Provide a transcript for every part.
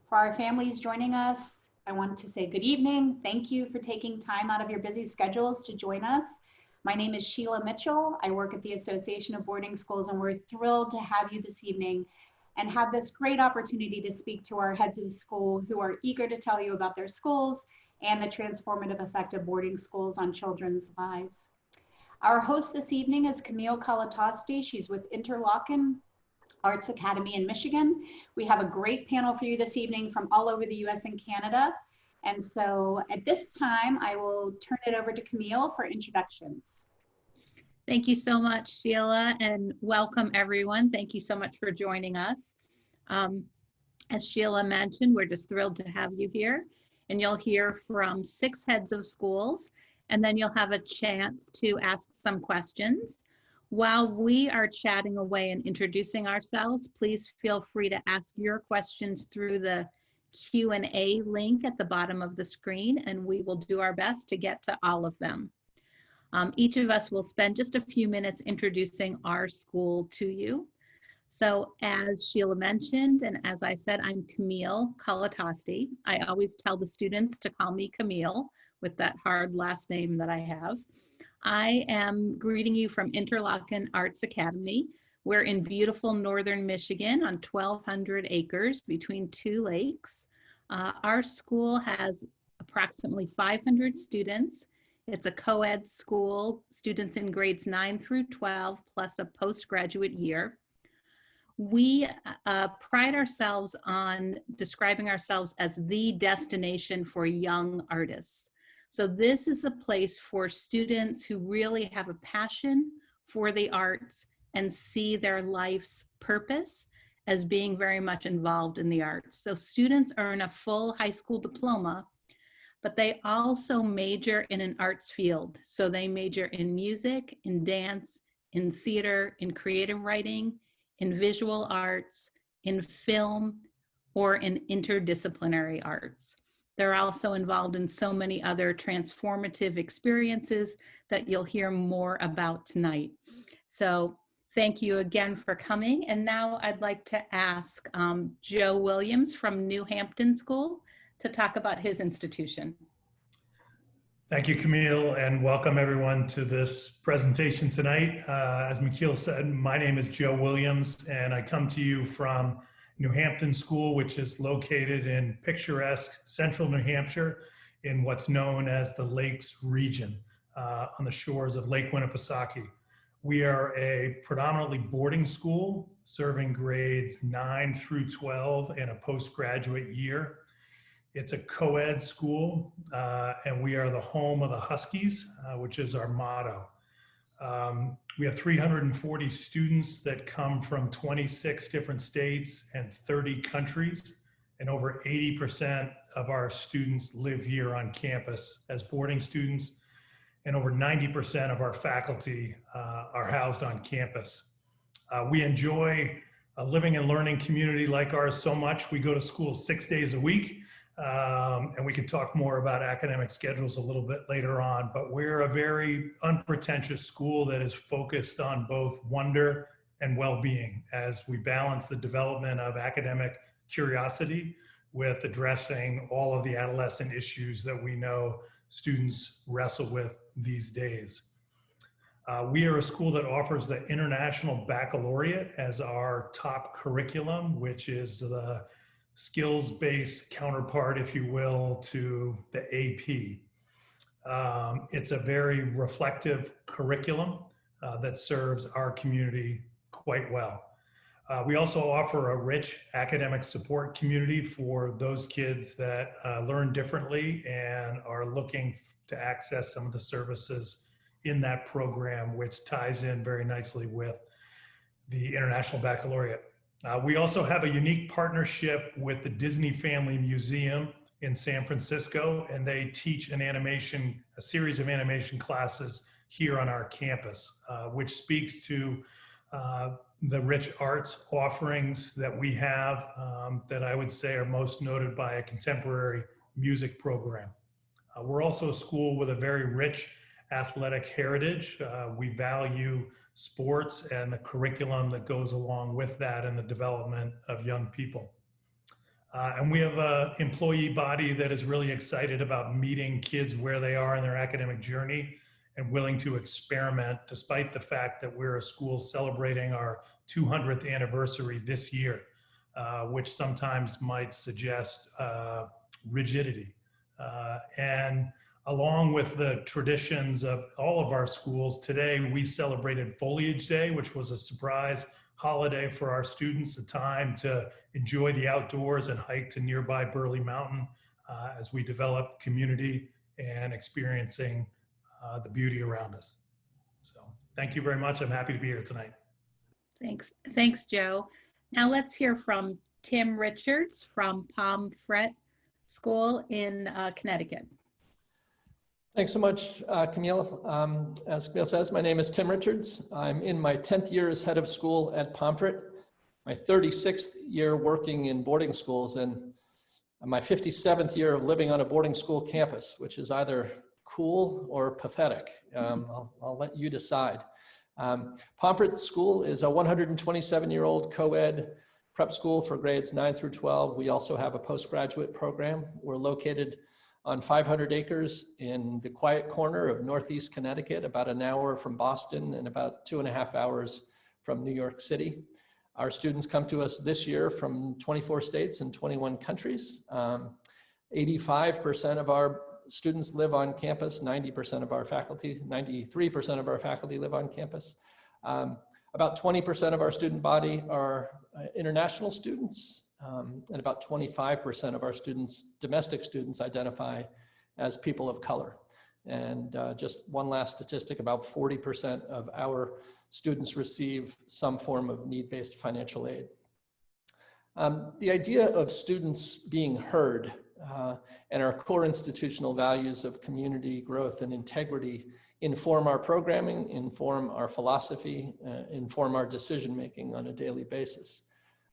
For our families joining us, I want to say good evening. Thank you for taking time out of your busy schedules to join us. My name is Sheila Mitchell. I work at the Association of Boarding Schools, and we're thrilled to have you this evening and have this great opportunity to speak to our heads of school who are eager to tell you about their schools and the transformative effect of boarding schools on children's lives. Our host this evening is Camille Colatosti. She's with Interlochen Arts Academy in Michigan. We have a great panel for you this evening from all over the US and Canada. And so at this time, I will turn it over to Camille for introductions. Thank you so much, Sheila, and welcome everyone. Thank you so much for joining us. As Sheila mentioned, we're just thrilled to have you here, and you'll hear from 6 heads of schools, and then you'll have a chance to ask some questions. While we are chatting away and introducing ourselves, please feel free to ask your questions through the Q&A link at the bottom of the screen, and we will do our best to get to all of them. Each of us will spend just a few minutes introducing our school to you. So as Sheila mentioned, and as I said, I'm Camille Colatosti. I always tell the students to call me Camille with that hard last name that I have. I am greeting you from Interlochen Arts Academy. We're in beautiful northern Michigan on 1,200 acres between 2 lakes. Our school has approximately 500 students. It's a co-ed school, students in grades 9 through 12, plus a postgraduate year. We pride ourselves on describing ourselves as the destination for young artists. So this is a place for students who really have a passion for the arts and see their life's purpose as being very much involved in the arts. So students earn a full high school diploma, but they also major in an arts field. So they major in music, in dance, in theater, in creative writing, in visual arts, in film, or in interdisciplinary arts. They're also involved in so many other transformative experiences that you'll hear more about tonight. So thank you again for coming. And now I'd like to ask Joe Williams from Hampton School to talk about his institution. Thank you, Camille, and welcome everyone to this presentation tonight. As McKinney said, my name is Joe Williams, and I come to you from Hampton School, which is located in picturesque central New Hampshire in what's known as the Lakes region on the shores of Lake Winnipesaukee. We are a predominantly boarding school serving grades 9 through 12 in a postgraduate year. It's a co-ed school, and we are the home of the Huskies, which is our motto. We have 340 students that come from 26 different states and 30 countries, and over 80% of our students live here on campus as boarding students, and over 90% of our faculty are housed on campus. We enjoy a living and learning community like ours so much. We go to school 6 days a week. And we can talk more about academic schedules a little bit later on, but we're a very unpretentious school that is focused on both wonder and well-being as we balance the development of academic curiosity with addressing all of the adolescent issues that we know students wrestle with these days. We are a school that offers the International Baccalaureate as our top curriculum, which is the skills-based counterpart, if you will, to the AP. It's a very reflective curriculum that serves our community quite well. We also offer a rich academic support community for those kids that learn differently and are looking to access some of the services in that program, which ties in very nicely with the International Baccalaureate. We also have a unique partnership with the Disney Family Museum in San Francisco, and they teach a series of animation classes here on our campus, which speaks to the rich arts offerings that we have that I would say are most noted by a contemporary music program. We're also a school with a very rich athletic heritage. We value sports and the curriculum that goes along with that and the development of young people. And we have an employee body that is really excited about meeting kids where they are in their academic journey and willing to experiment, despite the fact that we're a school celebrating our 200th anniversary this year, which sometimes might suggest rigidity. And along with the traditions of all of our schools, today we celebrated Foliage Day, which was a surprise holiday for our students, a time to enjoy the outdoors and hike to nearby Burley Mountain as we develop community and experiencing the beauty around us. So thank you very much. I'm happy to be here tonight. Thanks, Joe. Now let's hear from Tim Richards from Pomfret School in Connecticut. Thanks so much, Camille. As Camille says, my name is Tim Richards. I'm in my 10th year as head of school at Pomfret, my 36th year working in boarding schools, and my 57th year of living on a boarding school campus, which is either cool or pathetic. I'll let you decide. Pomfret School is a 127-year-old co-ed prep school for grades 9 through 12. We also have a postgraduate program. We're located on 500 acres in the quiet corner of Northeast Connecticut, about an hour from Boston and about 2.5 hours from New York City. Our students come to us this year from 24 states and 21 countries. 85% of our students live on campus, 90% of our faculty, 93% of our faculty live on campus. About 20% of our student body are international students, and about 25% of our students, domestic students, identify as people of color. And just one last statistic, about 40% of our students receive some form of need-based financial aid. The idea of students being heard and our core institutional values of community growth and integrity inform our programming, inform our philosophy, inform our decision-making on a daily basis.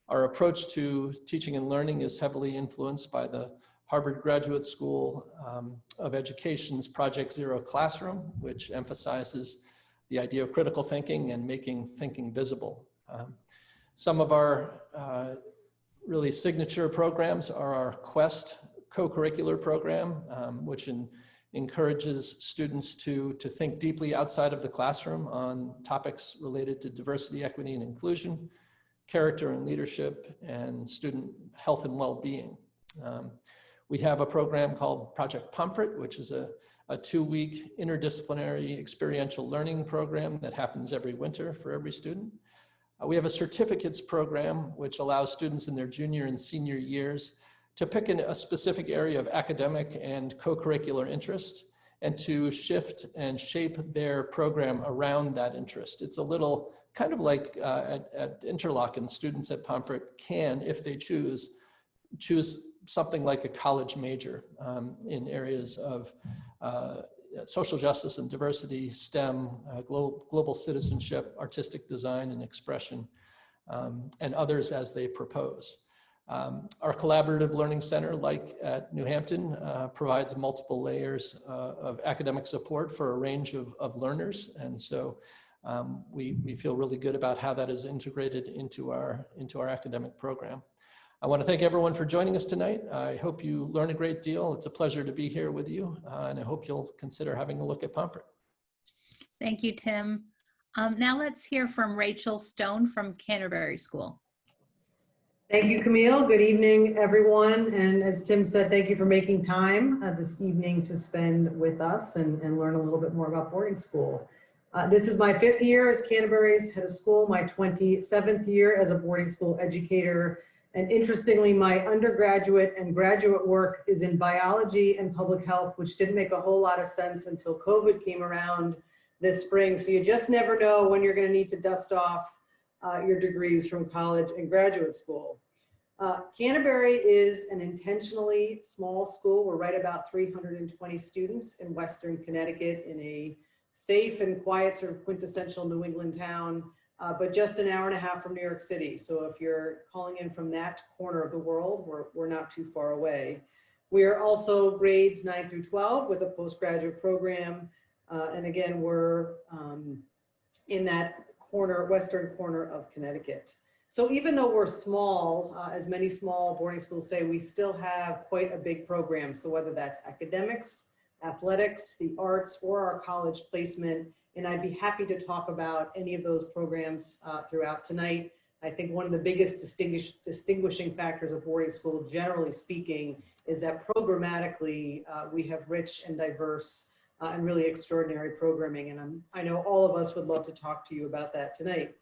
Our approach to teaching and learning is heavily influenced by the Harvard Graduate School of Education's Project Zero Classroom, which emphasizes the idea of critical thinking and making thinking visible. Some of our really signature programs are our Quest co-curricular program, which encourages students to think deeply outside of the classroom on topics related to diversity, equity, and inclusion, character and leadership, and student health and well-being. We have a program called Project Pomfret, which is a 2-week interdisciplinary experiential learning program that happens every winter for every student. We have a certificates program, which allows students in their junior and senior years to pick a specific area of academic and co-curricular interest and to shift and shape their program around that interest. It's a little kind of like at Interlochen, students at Pomfret can, if they choose something like a college major in areas of social justice and diversity, STEM, global citizenship, artistic design and expression, and others as they propose. Our collaborative learning center, like at New Hampton, provides multiple layers of academic support for a range of learners. And so we feel really good about how that is integrated into our academic program. I want to thank everyone for joining us tonight. I hope you learn a great deal. It's a pleasure to be here with you, and I hope you'll consider having a look at Pomfret. Thank you, Tim. Now let's hear from Rachel Stone from Canterbury School. Thank you, Camille. Good evening, everyone. And as Tim said, thank you for making time this evening to spend with us and learn a little bit more about boarding school. This is my 5th year as Canterbury's head of school, my 27th year as a boarding school educator. And interestingly, my undergraduate and graduate work is in biology and public health, which didn't make a whole lot of sense until COVID came around this spring. So you just never know when you're going to need to dust off your degrees from college and graduate school. Canterbury is an intentionally small school. We're right about 320 students in Western Connecticut in a safe and quiet sort of quintessential New England town, but just an hour and a half from New York City. So if you're calling in from that corner of the world, we're not too far away. We are also grades 9 through 12 with a postgraduate program. And again, we're in that western corner of Connecticut. So even though we're small, as many small boarding schools say, we still have quite a big program. So whether that's academics, athletics, the arts, or our college placement, and I'd be happy to talk about any of those programs throughout tonight. I think one of the biggest distinguishing factors of boarding school, generally speaking, is that programmatically we have rich and diverse and really extraordinary programming. And I know all of us would love to talk to you about that tonight.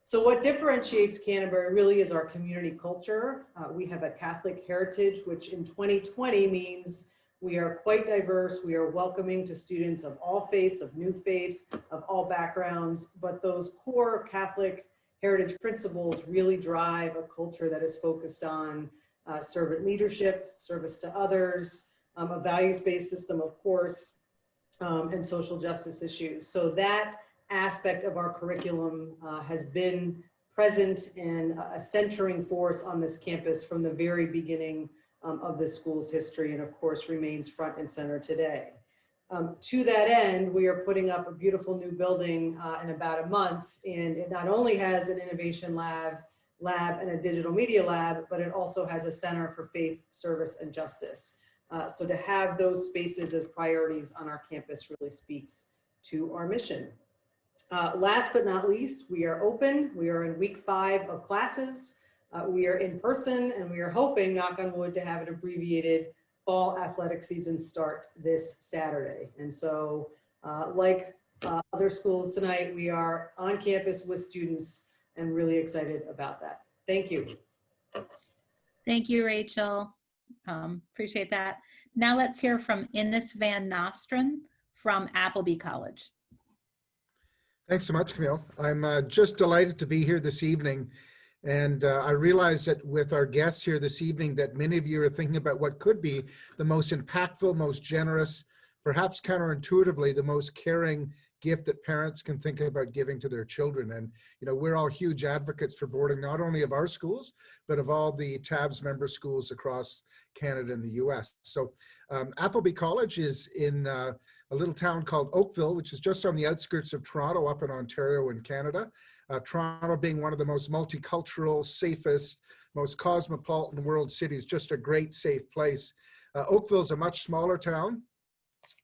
So what differentiates Canterbury really is our community culture. We have a Catholic heritage, which in 2020 means we are quite diverse. We are welcoming to students of all faiths, of new faith, of all backgrounds, but those core Catholic heritage principles really drive a culture that is focused on servant leadership, service to others, a values-based system, of course, and social justice issues. So that aspect of our curriculum has been present and a centering force on this campus from the very beginning of the school's history, and of course remains front and center today. To that end, we are putting up a beautiful new building in about a month, and it not only has an innovation lab and a digital media lab, but it also has a center for faith, service, and justice. So to have those spaces as priorities on our campus really speaks to our mission. Last but not least, we are open. We are in week 5 of classes. We are in person, and we are hoping, knock on wood, to have an abbreviated fall athletic season start this Saturday. And so like other schools tonight, we are on campus with students and really excited about that. Thank you. Thank you, Rachel. Appreciate that. Now let's hear from Ines Van Nostrand from Appleby College. Thanks so much, Camille. I'm just delighted to be here this evening. And I realize that with our guests here this evening, that many of you are thinking about what could be the most impactful, most generous, perhaps counterintuitively, the most caring gift that parents can think about giving to their children. And, you know, we're all huge advocates for boarding, not only of our schools, but of all the TABS member schools across Canada and the US. So Appleby College is in a little town called Oakville, which is just on the outskirts of Toronto, up in Ontario in Canada. Toronto being one of the most multicultural, safest, most cosmopolitan world cities, just a great, safe place. Oakville is a much smaller town.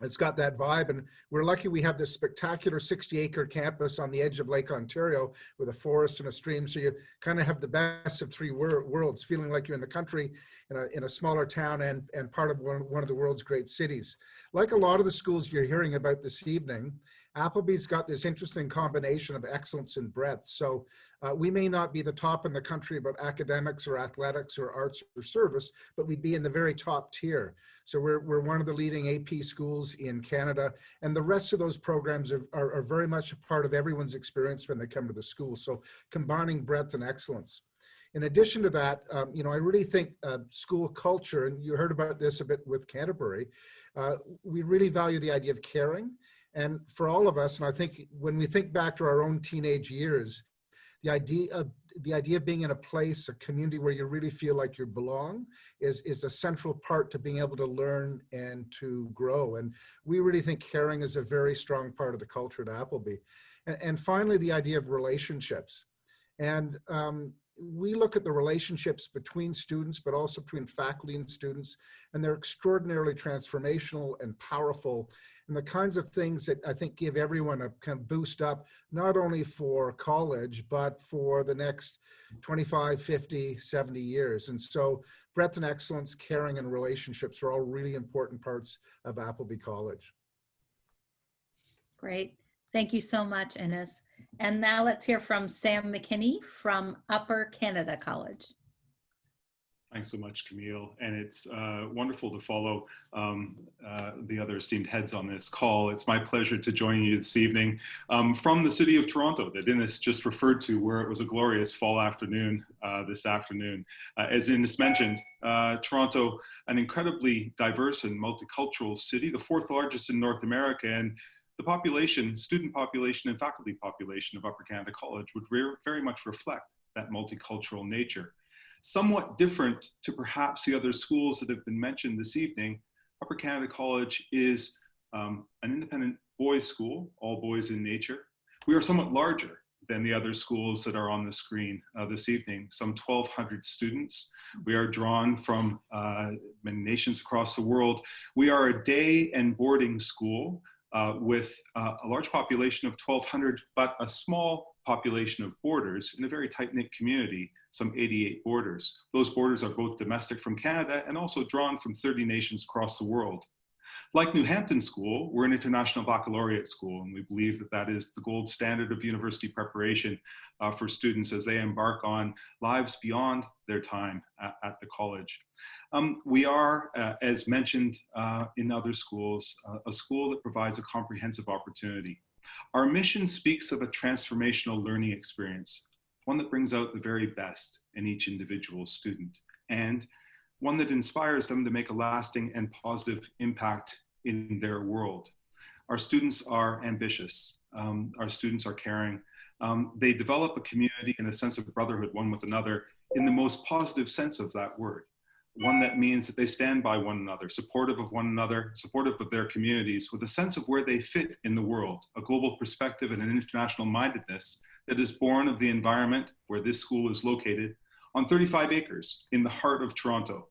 It's got that vibe, and we're lucky we have this spectacular 60-acre campus on the edge of Lake Ontario with a forest and a stream, so you kind of have the best of 3 worlds, feeling like you're in the country in a smaller town and part of one of the world's great cities. Like a lot of the schools you're hearing about this evening, Appleby's got this interesting combination of excellence and breadth. So we may not be the top in the country about academics or athletics or arts or service, but we'd be in the very top tier. So we're one of the leading AP schools in Canada, and the rest of those programs are very much a part of everyone's experience when they come to the school. So combining breadth and excellence. In addition to that, you know, I really think school culture, and you heard about this a bit with Canterbury, we really value the idea of caring. And for all of us, and I think when we think back to our own teenage years, the idea of being in a place, a community where you really feel like you belong is a central part to being able to learn and to grow. And we really think caring is a very strong part of the culture at Appleby. And finally, the idea of relationships. And we look at the relationships between students, but also between faculty and students, and they're extraordinarily transformational and powerful, and the kinds of things that I think give everyone a kind of boost up, not only for college, but for the next 25, 50, 70 years. And so breadth and excellence, caring, and relationships are all really important parts of Appleby College. Great. Thank you so much, Ines. And now let's hear from Sam McKinney from Upper Canada College. Thanks so much, Camille. And it's wonderful to follow the other esteemed heads on this call. It's my pleasure to join you this evening from the city of Toronto that Ines just referred to, where it was a glorious fall afternoon this afternoon. As Ines mentioned, Toronto, an incredibly diverse and multicultural city, the 4th largest in North America, and the population, student population and faculty population of Upper Canada College would very much reflect that multicultural nature. Somewhat different to perhaps the other schools that have been mentioned this evening, Upper Canada College is an independent boys' school, all boys in nature. We are somewhat larger than the other schools that are on the screen this evening. Some 1,200 students. We are drawn from many nations across the world. We are a day and boarding school with a large population of 1,200, but a small population of boarders in a very tight-knit community, some 88 boarders. Those boarders are both domestic from Canada and also drawn from 30 nations across the world. Like Hampton School, we're an international baccalaureate school, and we believe that that is the gold standard of university preparation for students as they embark on lives beyond their time at the college. We are, as mentioned in other schools, a school that provides a comprehensive opportunity. Our mission speaks of a transformational learning experience, one that brings out the very best in each individual student, and one that inspires them to make a lasting and positive impact in their world. Our students are ambitious. Our students are caring. They develop a community and a sense of brotherhood one with another in the most positive sense of that word. One that means that they stand by one another, supportive of one another, supportive of their communities, with a sense of where they fit in the world, a global perspective and an international mindedness that is born of the environment where this school is located on 35 acres in the heart of Toronto,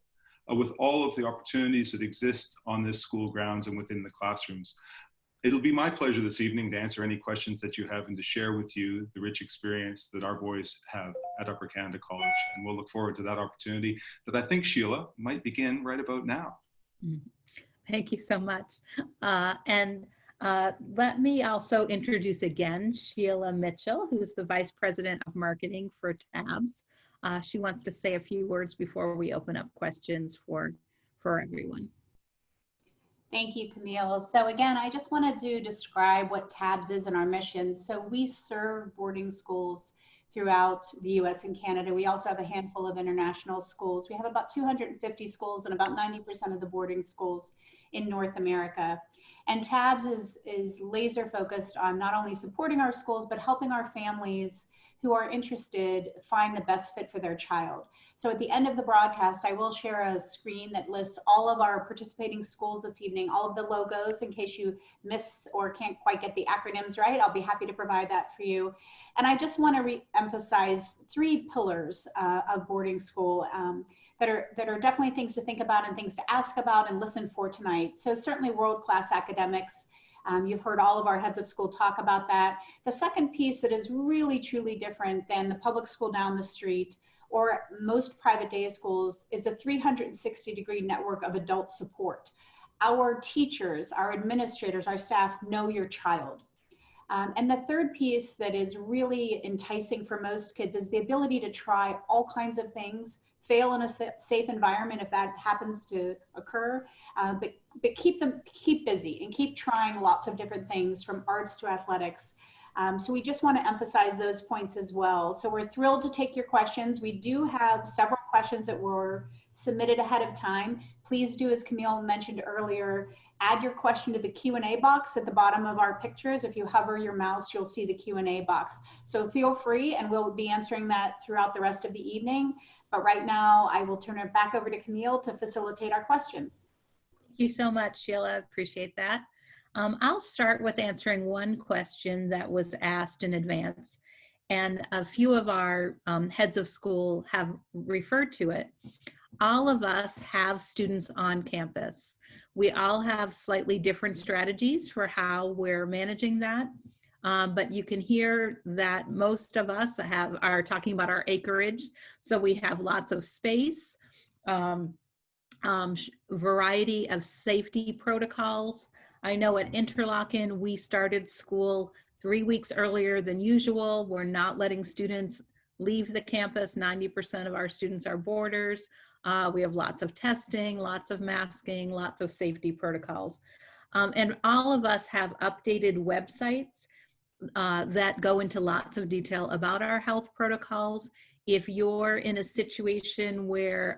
with all of the opportunities that exist on this school grounds and within the classrooms. It'll be my pleasure this evening to answer any questions that you have and to share with you the rich experience that our boys have at Upper Canada College. And we'll look forward to that opportunity that I think, Sheila, might begin right about now. Thank you so much. Let me also introduce again Sheila Mitchell, who's the Vice President of Marketing for TABS. She wants to say a few words before we open up questions for everyone. Thank you, Camille. So again, I just wanted to describe what TABS is and our mission. So we serve boarding schools throughout the US and Canada. We also have a handful of international schools. We have about 250 schools and about 90% of the boarding schools in North America. And TABS is laser focused on not only supporting our schools, but helping our families who are interested find the best fit for their child. So at the end of the broadcast, I will share a screen that lists all of our participating schools this evening, all of the logos in case you miss or can't quite get the acronyms right. I'll be happy to provide that for you. And I just want to re-emphasize 3 pillars of boarding school that are definitely things to think about and things to ask about and listen for tonight. So certainly world-class academics. You've heard all of our heads of school talk about that. The second piece that is really truly different than the public school down the street or most private day schools is a 360-degree network of adult support. Our teachers, our administrators, our staff know your child. And the third piece that is really enticing for most kids is the ability to try all kinds of things, fail in a safe environment if that happens to occur, but keep busy and keep trying lots of different things from arts to athletics. So we just want to emphasize those points as well. So we're thrilled to take your questions. We do have several questions that were submitted ahead of time. Please do, as Camille mentioned earlier, add your question to the Q&A box at the bottom of our pictures. If you hover your mouse, you'll see the Q&A box. So feel free, and we'll be answering that throughout the rest of the evening. But right now, I will turn it back over to Camille to facilitate our questions. Thank you so much, Sheila. Appreciate that. I'll start with answering one question that was asked in advance, and a few of our heads of school have referred to it. All of us have students on campus. We all have slightly different strategies for how we're managing that. But you can hear that most of us are talking about our acreage. So we have lots of space, variety of safety protocols. I know at Interlochen, we started school 3 weeks earlier than usual. We're not letting students leave the campus. 90% of our students are boarders. We have lots of testing, lots of masking, lots of safety protocols. And all of us have updated websites that go into lots of detail about our health protocols. If you're in a situation where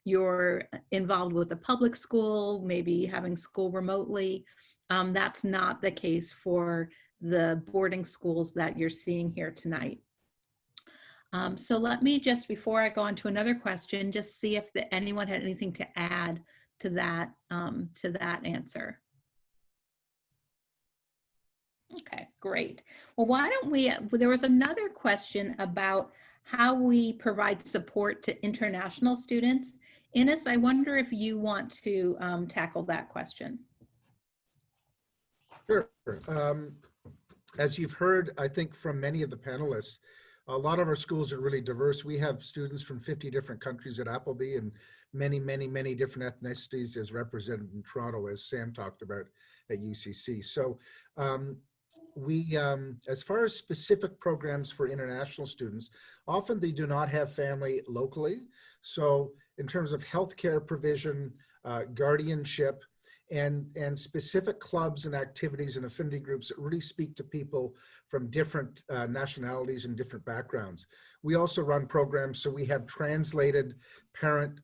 you're involved with a public school, maybe having school remotely, that's not the case for the boarding schools that you're seeing here tonight. So let me just, before I go on to another question, just see if anyone had anything to add to that answer. Okay, great. Well, why don't we, there was another question about how we provide support to international students. Ines, I wonder if you want to tackle that question. Sure. As you've heard, I think from many of the panelists, a lot of our schools are really diverse. We have students from 50 different countries at Appleby and many, many, many different ethnicities as represented in Toronto, as Sam talked about at UCC. So as far as specific programs for international students, often they do not have family locally. So in terms of healthcare provision, guardianship, and specific clubs and activities and affinity groups that really speak to people from different nationalities and different backgrounds. We also run programs, so we have translated parent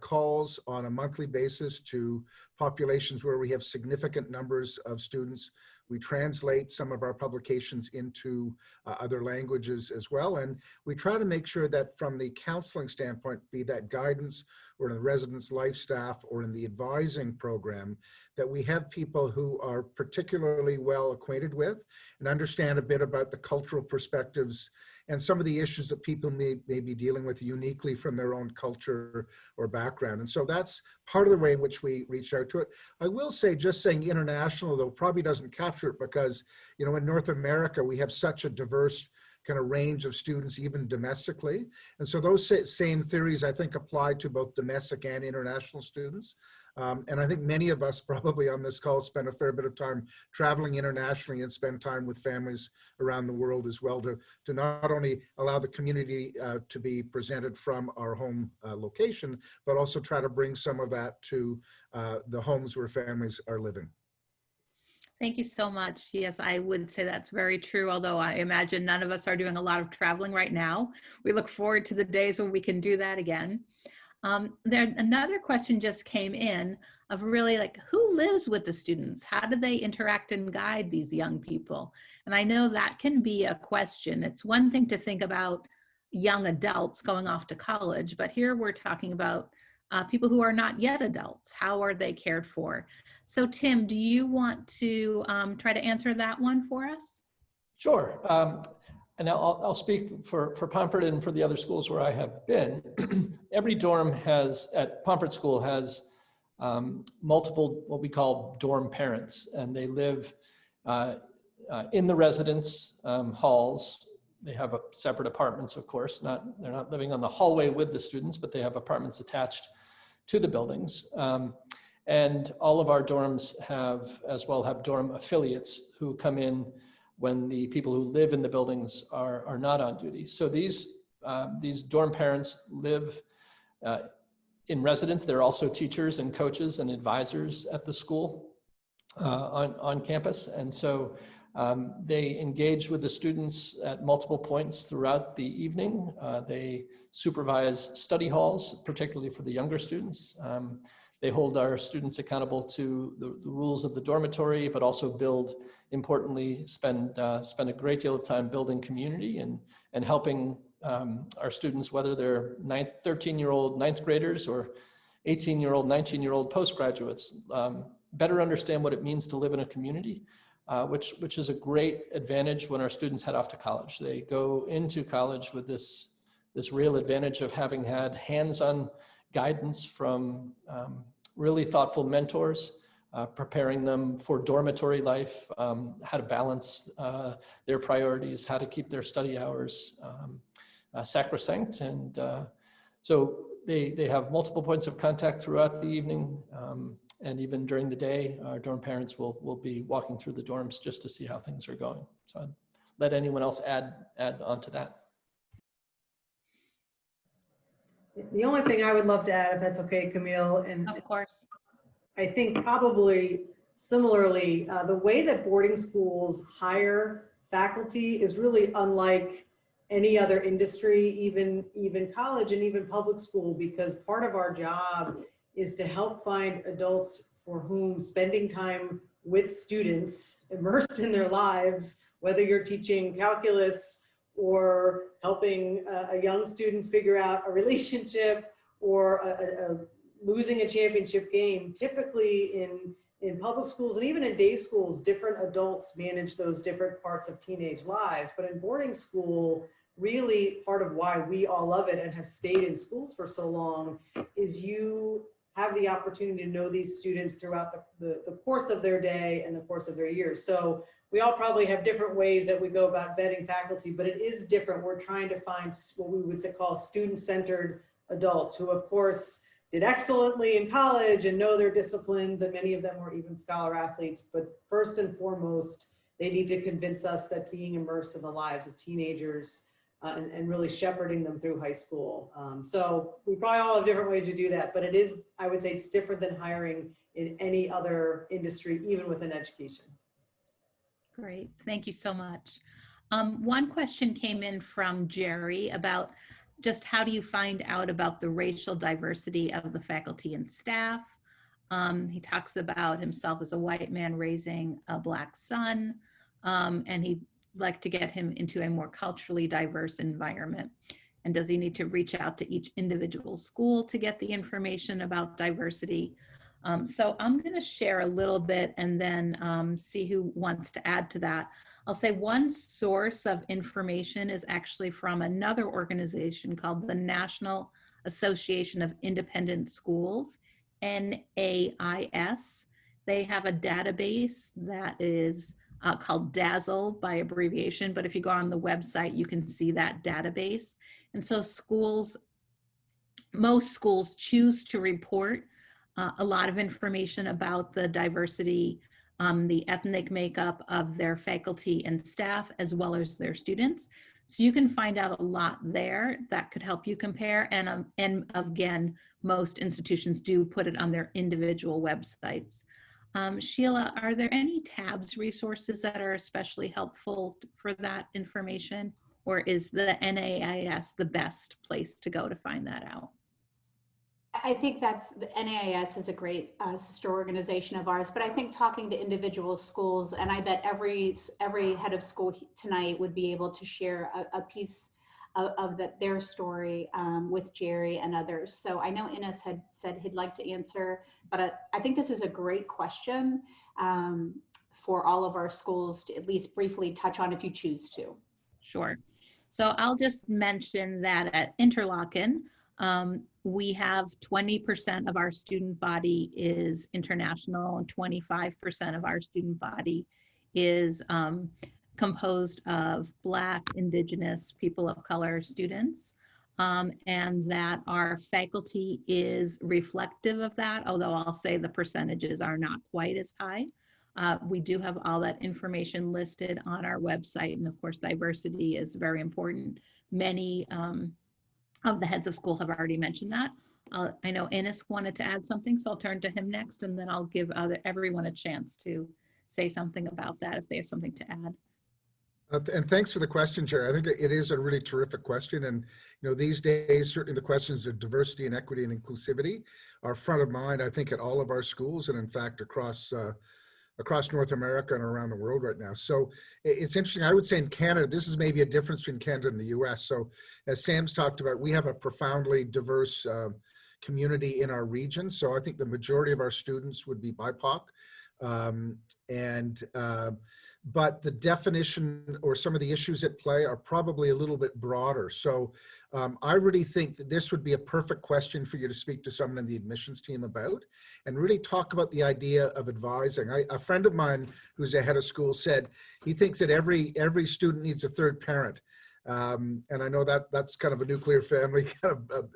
calls on a monthly basis to populations where we have significant numbers of students. We translate some of our publications into other languages as well. And we try to make sure that from the counseling standpoint, be that guidance or in the residence life staff or in the advising program, that we have people who are particularly well acquainted with and understand a bit about the cultural perspectives and some of the issues that people may be dealing with uniquely from their own culture or background. And so that's part of the way in which we reached out to it. I will say, just saying international, though, probably doesn't capture it because, you know, in North America, we have such a diverse kind of range of students, even domestically. And so those same theories, I think, apply to both domestic and international students. And I think many of us probably on this call spend a fair bit of time traveling internationally and spend time with families around the world as well to not only allow the community to be presented from our home location, but also try to bring some of that to the homes where families are living. Thank you so much. Yes, I would say that's very true, although I imagine none of us are doing a lot of traveling right now. We look forward to the days when we can do that again. Another question just came in of really like, who lives with the students? How do they interact and guide these young people? And I know that can be a question. It's one thing to think about young adults going off to college, but here we're talking about people who are not yet adults. How are they cared for? So Tim, do you want to try to answer that one for us? Sure. And I'll speak for Pomfret and for the other schools where I have been. Every dorm at Pomfret School has multiple, what we call dorm parents, and they live in the residence halls. They have separate apartments, of course. They're not living on the hallway with the students, but they have apartments attached to the buildings. And all of our dorms have dorm affiliates who come in when the people who live in the buildings are not on duty. So these dorm parents live in residence. They're also teachers and coaches and advisors at the school on campus. And so they engage with the students at multiple points throughout the evening. They supervise study halls, particularly for the younger students. They hold our students accountable to the rules of the dormitory, but also importantly, spend a great deal of time building community and helping our students, whether they're 13-year-old ninth graders or 18-year-old, 19-year-old postgraduates, better understand what it means to live in a community, which is a great advantage when our students head off to college. They go into college with this real advantage of having had hands-on guidance from really thoughtful mentors, preparing them for dormitory life, how to balance their priorities, how to keep their study hours sacrosanct. And so they have multiple points of contact throughout the evening. And even during the day, our dorm parents will be walking through the dorms just to see how things are going. So I'd let anyone else add on to that. The only thing I would love to add, if that's okay, Camille, and Of course. I think probably similarly, the way that boarding schools hire faculty is really unlike any other industry, even college and even public school, because part of our job is to help find adults for whom spending time with students immersed in their lives, whether you're teaching calculus or helping a young student figure out a relationship or losing a championship game, typically in in public schools and even in day schools, different adults manage those different parts of teenage lives. But in boarding school, really part of why we all love it and have stayed in schools for so long is you have the opportunity to know these students throughout the course of their day and the course of their years. So we all probably have different ways that we go about vetting faculty, but it is different. We're trying to find what we would call student-centered adults who, of course, did excellently in college and know their disciplines, and many of them were even scholar athletes. But first and foremost, they need to convince us that being immersed in the lives of teenagers and really shepherding them through high school. So we probably all have different ways to do that, but it is, I would say it's different than hiring in any other industry, even within education. Great, thank you so much. One question came in from Jerry about just how do you find out about the racial diversity of the faculty and staff? He talks about himself as a white man raising a Black son, and he'd like to get him into a more culturally diverse environment. And does he need to reach out to each individual school to get the information about diversity? So I'm going to share a little bit and then see who wants to add to that. I'll say one source of information is actually from another organization called the National Association of Independent Schools, NAIS. They have a database that is called DAZZLE by abbreviation, but if you go on the website, you can see that database. And so most schools choose to report a lot of information about the diversity, the ethnic makeup of their faculty and staff, as well as their students. So you can find out a lot there that could help you compare. And again, most institutions do put it on their individual websites. Sheila, are there any tabs resources that are especially helpful for that information? Or is the NAIS the best place to go to find that out? I think that's the NAIS is a great sister organization of ours, but I think talking to individual schools, and I bet every head of school tonight would be able to share a piece of their story with Jerry and others. So I know Ines had said he'd like to answer, but I think this is a great question for all of our schools to at least briefly touch on if you choose to. Sure. So I'll just mention that at Interlochen, we have 20% of our student body is international and 25% of our student body is composed of Black, Indigenous, people of color students, and that our faculty is reflective of that, although I'll say the percentages are not quite as high. We do have all that information listed on our website, and of course diversity is very important. Many of the heads of school have already mentioned that. I know Ines wanted to add something, so I'll turn to him next, and then I'll give everyone a chance to say something about that if they have something to add. And thanks for the question, Jerry. I think it is a really terrific question. And these days, certainly the questions of diversity and equity and inclusivity are front of mind, I think, at all of our schools, and in fact, across North America and around the world right now. So it's interesting. I would say in Canada, this is maybe a difference between Canada and the US. So as Sam's talked about, we have a profoundly diverse community in our region. So I think the majority of our students would be BIPOC. But the definition or some of the issues at play are probably a little bit broader. So I really think that this would be a perfect question for you to speak to someone in the admissions team about and really talk about the idea of advising. A friend of mine who's a head of school said he thinks that every student needs a third parent. And I know that that's kind of a nuclear family kind of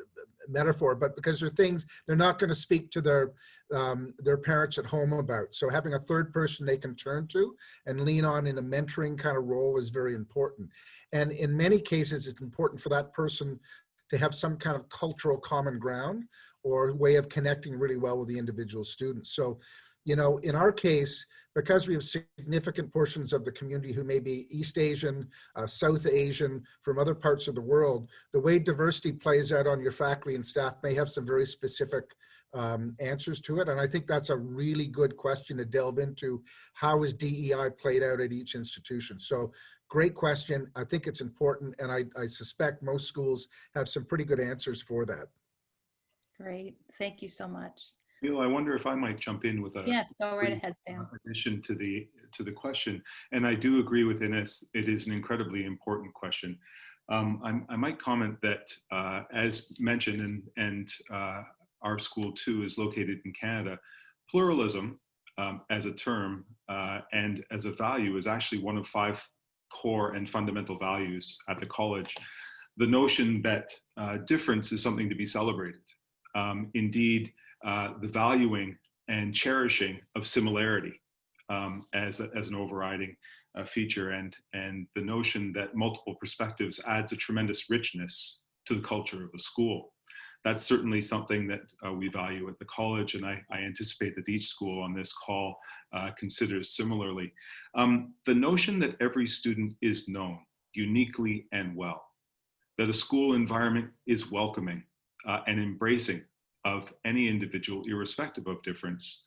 metaphor, but because there are things they're not going to speak to their parents at home about. So having a third person they can turn to and lean on in a mentoring kind of role is very important. And in many cases, it's important for that person to have some kind of cultural common ground or way of connecting really well with the individual students. So, in our case, because we have significant portions of the community who may be East Asian, South Asian, from other parts of the world, the way diversity plays out on your faculty and staff may have some very specific answers to it. And I think that's a really good question to delve into. How is DEI played out at each institution? So great question. I think it's important. And I suspect most schools have some pretty good answers for that. Great. Thank you so much. Neil, I wonder if I might jump in with a Yes, go right ahead, Sam. addition to the question. And I do agree with Ines, it is an incredibly important question. I might comment that as mentioned, and our school too is located in Canada, pluralism as a term and as a value is actually one of 5 core and fundamental values at the college. The notion that difference is something to be celebrated. Indeed, the valuing and cherishing of similarity as an overriding feature, and the notion that multiple perspectives adds a tremendous richness to the culture of a school. That's certainly something that we value at the college, and I anticipate that each school on this call considers similarly. The notion that every student is known uniquely and well, that a school environment is welcoming and embracing of any individual, irrespective of difference,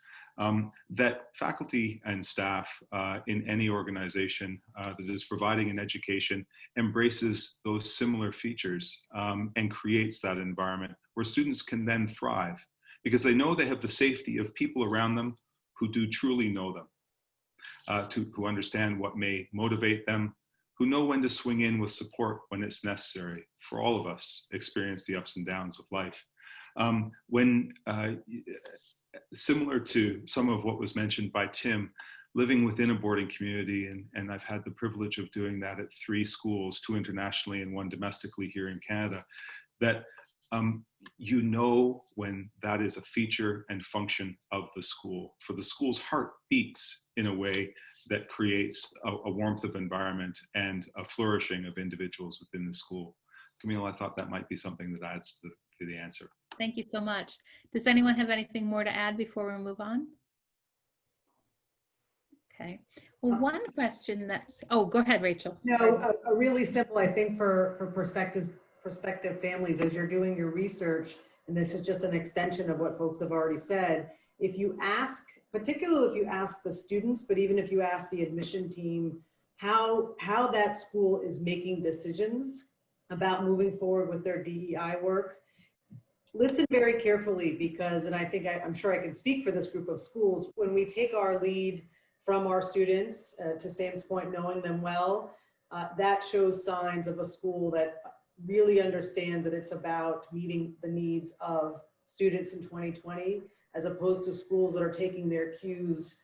that faculty and staff in any organization that is providing an education embraces those similar features and creates that environment where students can then thrive because they know they have the safety of people around them who do truly know them, who understand what may motivate them, who know when to swing in with support when it's necessary. For all of us experience the ups and downs of life. Similar to some of what was mentioned by Tim, living within a boarding community, and I've had the privilege of doing that at 3 schools, 2 internationally and 1 domestically here in Canada, that you know when that is a feature and function of the school. For the school's heart beats in a way that creates a warmth of environment and a flourishing of individuals within the school. Camille, I thought that might be something that adds to the answer. Thank you so much. Does anyone have anything more to add before we move on? Okay. Well, one question that's, oh, go ahead, Rachel. No, a really simple, I think for prospective families, as you're doing your research, and this is just an extension of what folks have already said, if you ask, particularly if you ask the students, but even if you ask the admission team, how that school is making decisions about moving forward with their DEI work, listen very carefully because, and I think I'm sure I can speak for this group of schools, when we take our lead from our students, to Sam's point, knowing them well, that shows signs of a school that really understands that it's about meeting the needs of students in 2020, as opposed to schools that are taking their cues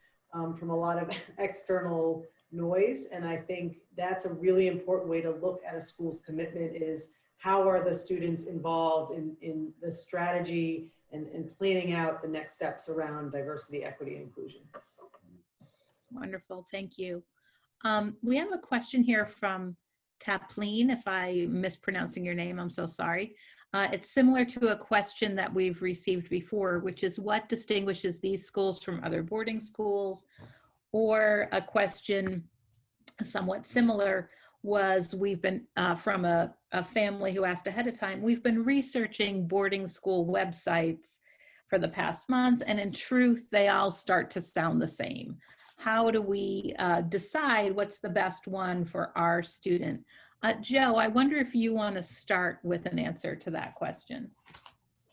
from a lot of external noise. And I think that's a really important way to look at a school's commitment is how are the students involved in the strategy and planning out the next steps around diversity, equity, and inclusion. Wonderful, thank you. We have a question here from Tapleen. If I'm mispronouncing your name, I'm so sorry. It's similar to a question that we've received before, which is what distinguishes these schools from other boarding schools? Or a question somewhat similar was, we've been from a family who asked ahead of time, we've been researching boarding school websites for the past months, and in truth, they all start to sound the same. How do we decide what's the best one for our student? Joe, I wonder if you want to start with an answer to that question.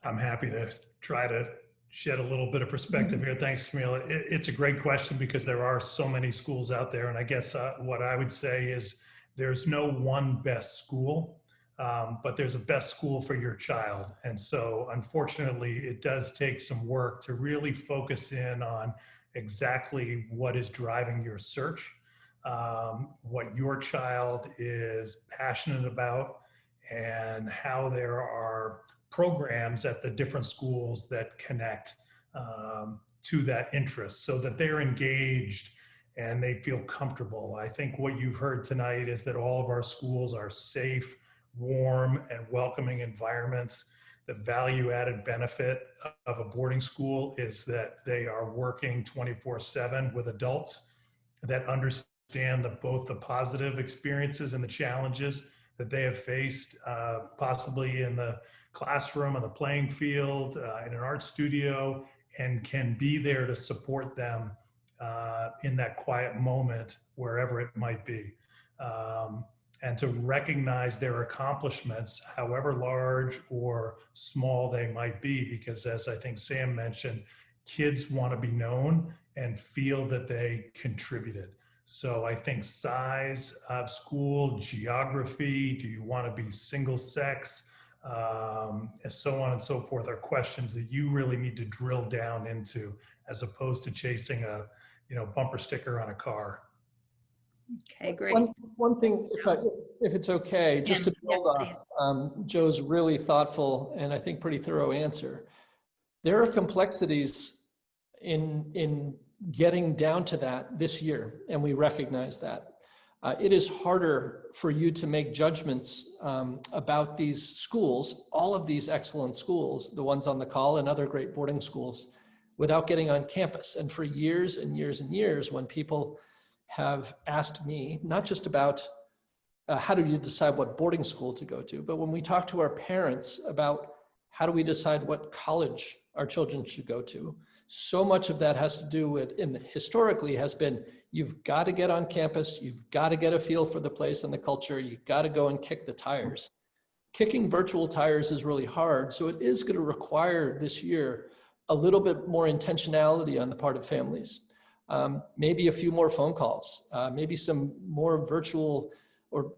I'm happy to try to shed a little bit of perspective here. Thanks, Camille. It's a great question because there are so many schools out there. And I guess what I would say is there's no one best school, but there's a best school for your child. And so unfortunately, it does take some work to really focus in on exactly what is driving your search, what your child is passionate about, and how there are programs at the different schools that connect to that interest so that they're engaged and they feel comfortable. I think what you've heard tonight is that all of our schools are safe, warm, and welcoming environments. The value-added benefit of a boarding school is that they are working 24/7 with adults that understand both the positive experiences and the challenges that they have faced, possibly in the classroom, on the playing field, in an art studio, and can be there to support them in that quiet moment, wherever it might be. and to recognize their accomplishments, however large or small they might be, because as I think Sam mentioned, kids want to be known and feel that they contributed. So I think size of school, geography, do you want to be single sex, and so on and so forth, are questions that you really need to drill down into, as opposed to chasing a, bumper sticker on a car. Okay, great. One thing, if it's okay, just to build off Joe's really thoughtful and I think pretty thorough answer. There are complexities in getting down to that this year, and we recognize that. It is harder for you to make judgments about these schools, all of these excellent schools, the ones on the call and other great boarding schools, without getting on campus. And for years and years and years, when people have asked me, not just about how do you decide what boarding school to go to, but when we talk to our parents about how do we decide what college our children should go to, so much of that has to do with, and historically has been, you've got to get on campus, you've got to get a feel for the place and the culture, you've got to go and kick the tires. Kicking virtual tires is really hard, so it is going to require this year a little bit more intentionality on the part of families. Maybe a few more phone calls, maybe some more virtual or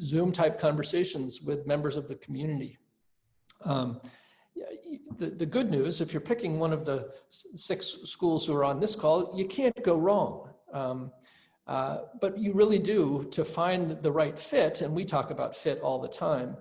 Zoom type conversations with members of the community. The good news, if you're picking one of the 6 schools who are on this call, you can't go wrong. But you really do, to find the right fit, and we talk about fit all the time,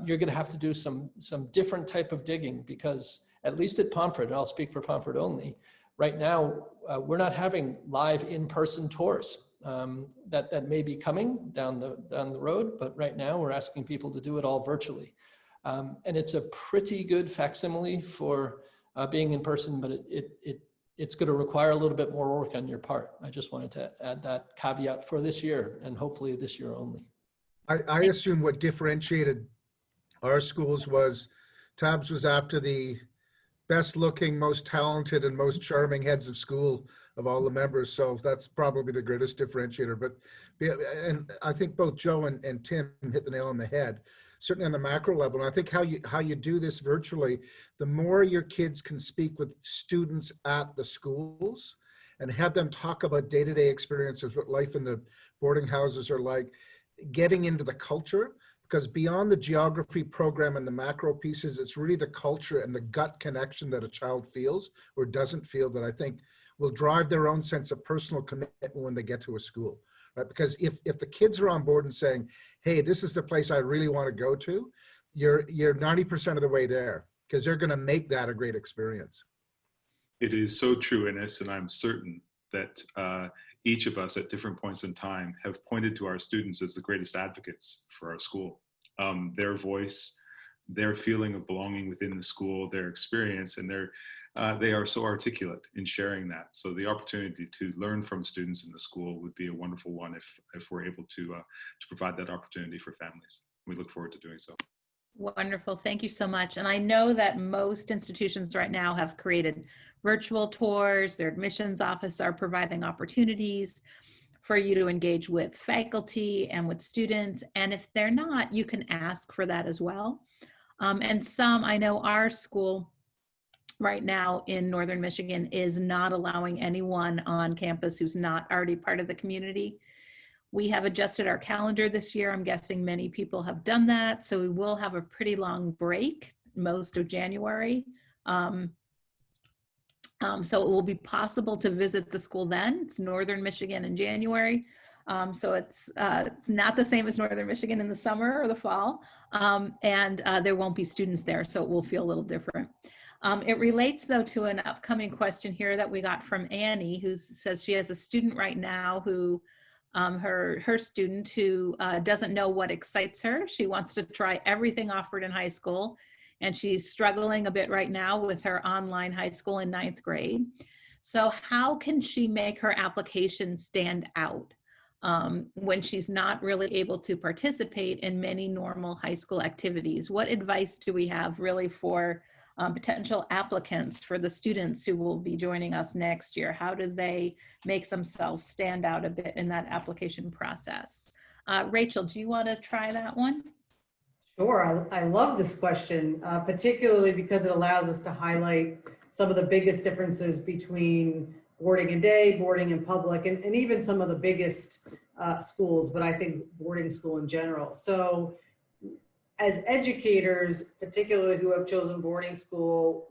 you're going to have to do some different type of digging, because at least at Pomfret, and I'll speak for Pomfret only, right now, we're not having live in-person tours. That may be coming down the road, but right now we're asking people to do it all virtually. And it's a pretty good facsimile for being in person, but it's going to require a little bit more work on your part. I just wanted to add that caveat for this year, and hopefully this year only. I assume what differentiated our schools was Tabs was after the best looking, most talented, and most charming heads of school of all the members. So that's probably the greatest differentiator. But, and I think both Joe and Tim hit the nail on the head, certainly on the macro level. And I think how you do this virtually, the more your kids can speak with students at the schools and have them talk about day-to-day experiences, what life in the boarding houses are like, getting into the culture, because beyond the geography program and the macro pieces, it's really the culture and the gut connection that a child feels or doesn't feel that I think will drive their own sense of personal commitment when they get to a school, right? Because if the kids are on board and saying, hey, this is the place I really want to go to, you're 90% of the way there, because they're going to make that a great experience. It is so true, Ines, and I'm certain that each of us at different points in time have pointed to our students as the greatest advocates for our school. Their voice, their feeling of belonging within the school, their experience, and they are so articulate in sharing that. So the opportunity to learn from students in the school would be a wonderful one if we're able to provide that opportunity for families. We look forward to doing so. Wonderful. Thank you so much. And I know that most institutions right now have created virtual tours. Their admissions office are providing opportunities for you to engage with faculty and with students. And if they're not, you can ask for that as well. And I know our school right now in Northern Michigan is not allowing anyone on campus who's not already part of the community. We have adjusted our calendar this year. I'm guessing many people have done that. So we will have a pretty long break, most of January. So it will be possible to visit the school then. It's Northern Michigan in January. So it's not the same as Northern Michigan in the summer or the fall. And there won't be students there, so it will feel a little different. It relates though to an upcoming question here that we got from Annie, who says she has a student right now who her student who doesn't know what excites her. She wants to try everything offered in high school, and she's struggling a bit right now with her online high school in 9th grade. So how can she make her application stand out when she's not really able to participate in many normal high school activities? What advice do we have really for potential applicants, for the students who will be joining us next year? How do they make themselves stand out a bit in that application process? Rachel, do you want to try that one? Sure, I love this question, particularly because it allows us to highlight some of the biggest differences between boarding and day, boarding and public, and even some of the biggest schools, but I think boarding school in general. So as educators, particularly who have chosen boarding school,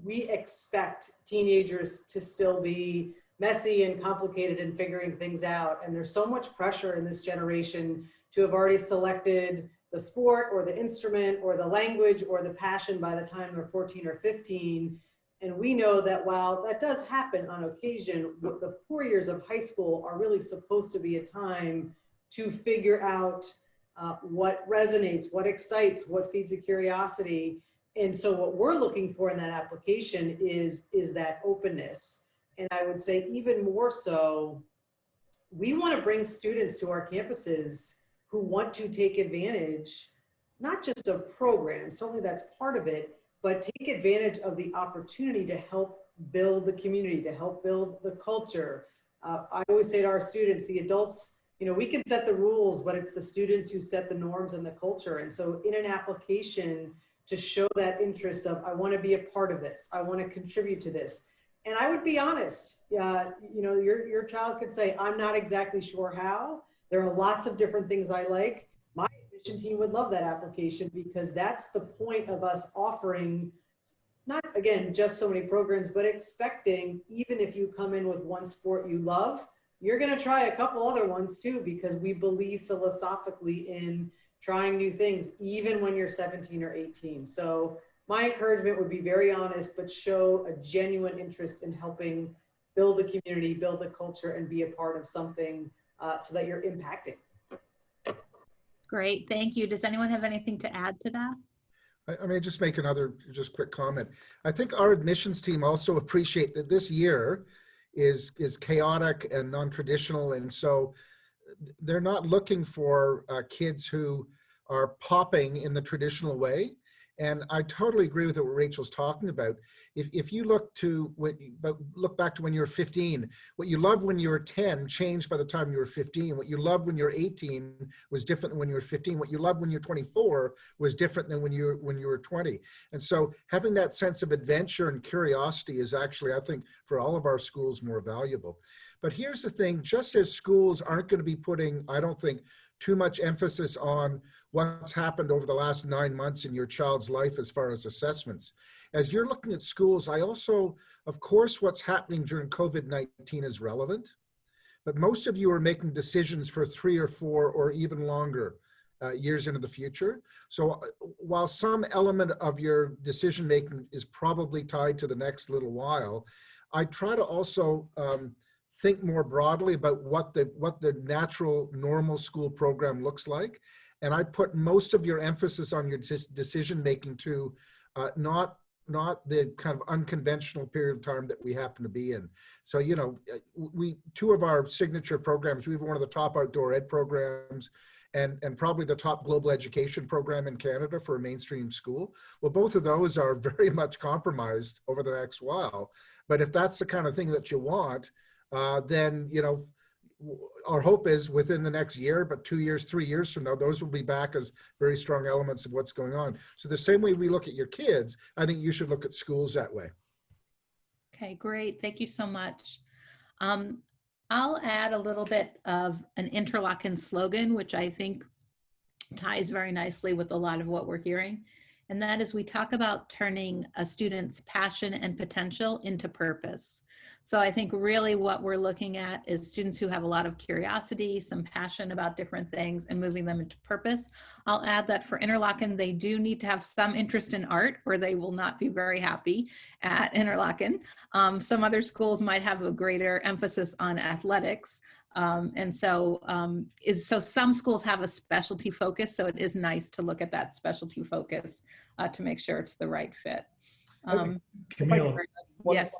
we expect teenagers to still be messy and complicated and figuring things out. And there's so much pressure in this generation to have already selected the sport or the instrument or the language or the passion by the time they're 14 or 15. And we know that while that does happen on occasion, the 4 years of high school are really supposed to be a time to figure out what resonates, what excites, what feeds a curiosity. And so what we're looking for in that application is that openness. And I would say even more so, we want to bring students to our campuses who want to take advantage, not just of programs, certainly that's part of it, but take advantage of the opportunity to help build the community, to help build the culture. I always say to our students, the adults, you know, we can set the rules, but it's the students who set the norms and the culture. And so in an application to show that interest of, I want to be a part of this, I want to contribute to this. And I would be honest, you know, your child could say, I'm not exactly sure how. There are lots of different things I like. My admission team would love that application because that's the point of us offering, not again, just so many programs, but expecting, even if you come in with one sport you love, you're going to try a couple other ones too, because we believe philosophically in trying new things, even when you're 17 or 18. So my encouragement would be very honest, but show a genuine interest in helping build the community, build the culture, and be a part of something so that you're impacting. Great, thank you. Does anyone have anything to add to that? I may just make another just quick comment. I think our admissions team also appreciate that this year is chaotic and non-traditional, and so they're not looking for kids who are popping in the traditional way. And I totally agree with what Rachel's talking about. If you look back to when you were 15, what you loved when you were 10 changed by the time you were 15. What you loved when you were 18 was different than when you were 15. What you loved when you were 24 was different than when you were 20. And so having that sense of adventure and curiosity is actually, I think, for all of our schools more valuable. But here's the thing, just as schools aren't going to be putting, I don't think, too much emphasis on what's happened over the last 9 months in your child's life as far as assessments. As you're looking at schools, I also, of course, what's happening during COVID-19 is relevant, but most of you are making decisions for 3 or 4 or even longer years into the future. So while some element of your decision-making is probably tied to the next little while, I try to also think more broadly about what the natural normal school program looks like. And I put most of your emphasis on your decision-making to not the kind of unconventional period of time that we happen to be in. So, you know, two of our signature programs, we have one of the top outdoor ed programs and probably the top global education program in Canada for a mainstream school. Well, both of those are very much compromised over the next while. But if that's the kind of thing that you want, then, you know, our hope is within the next year, but 2 years, 3 years from now, those will be back as very strong elements of what's going on. So the same way we look at your kids, I think you should look at schools that way. Okay, great. Thank you so much. I'll add a little bit of an Interlochen slogan, which I think ties very nicely with a lot of what we're hearing. And that is, we talk about turning a student's passion and potential into purpose. So I think really what we're looking at is students who have a lot of curiosity, some passion about different things, and moving them into purpose. I'll add that for Interlochen, they do need to have some interest in art, or they will not be very happy at Interlochen. Some other schools might have a greater emphasis on athletics. So some schools have a specialty focus, so it is nice to look at that specialty focus to make sure it's the right fit. Camille. Yes.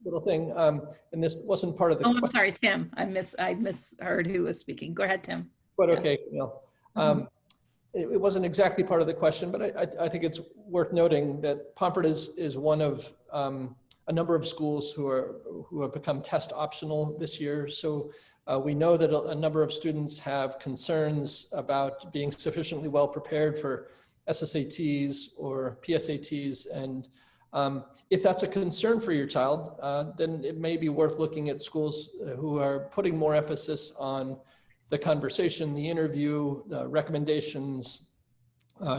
Little thing, and this wasn't part of the I'm sorry, Tim. I misheard who was speaking. Go ahead, Tim. But okay, Camille. It wasn't exactly part of the question, but I think it's worth noting that Pomfret is one of a number of schools who have become test optional this year. So we know that a number of students have concerns about being sufficiently well prepared for SSATs or PSATs. And if that's a concern for your child, then it may be worth looking at schools who are putting more emphasis on the conversation, the interview, the recommendations,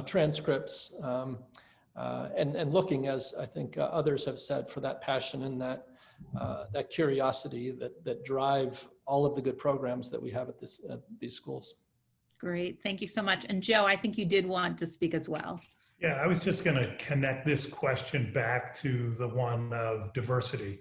transcripts, and looking, as I think others have said, for that passion and that curiosity that drive all of the good programs that we have at these schools. Great, thank you so much. And Joe, I think you did want to speak as well. Yeah, I was just going to connect this question back to the one of diversity,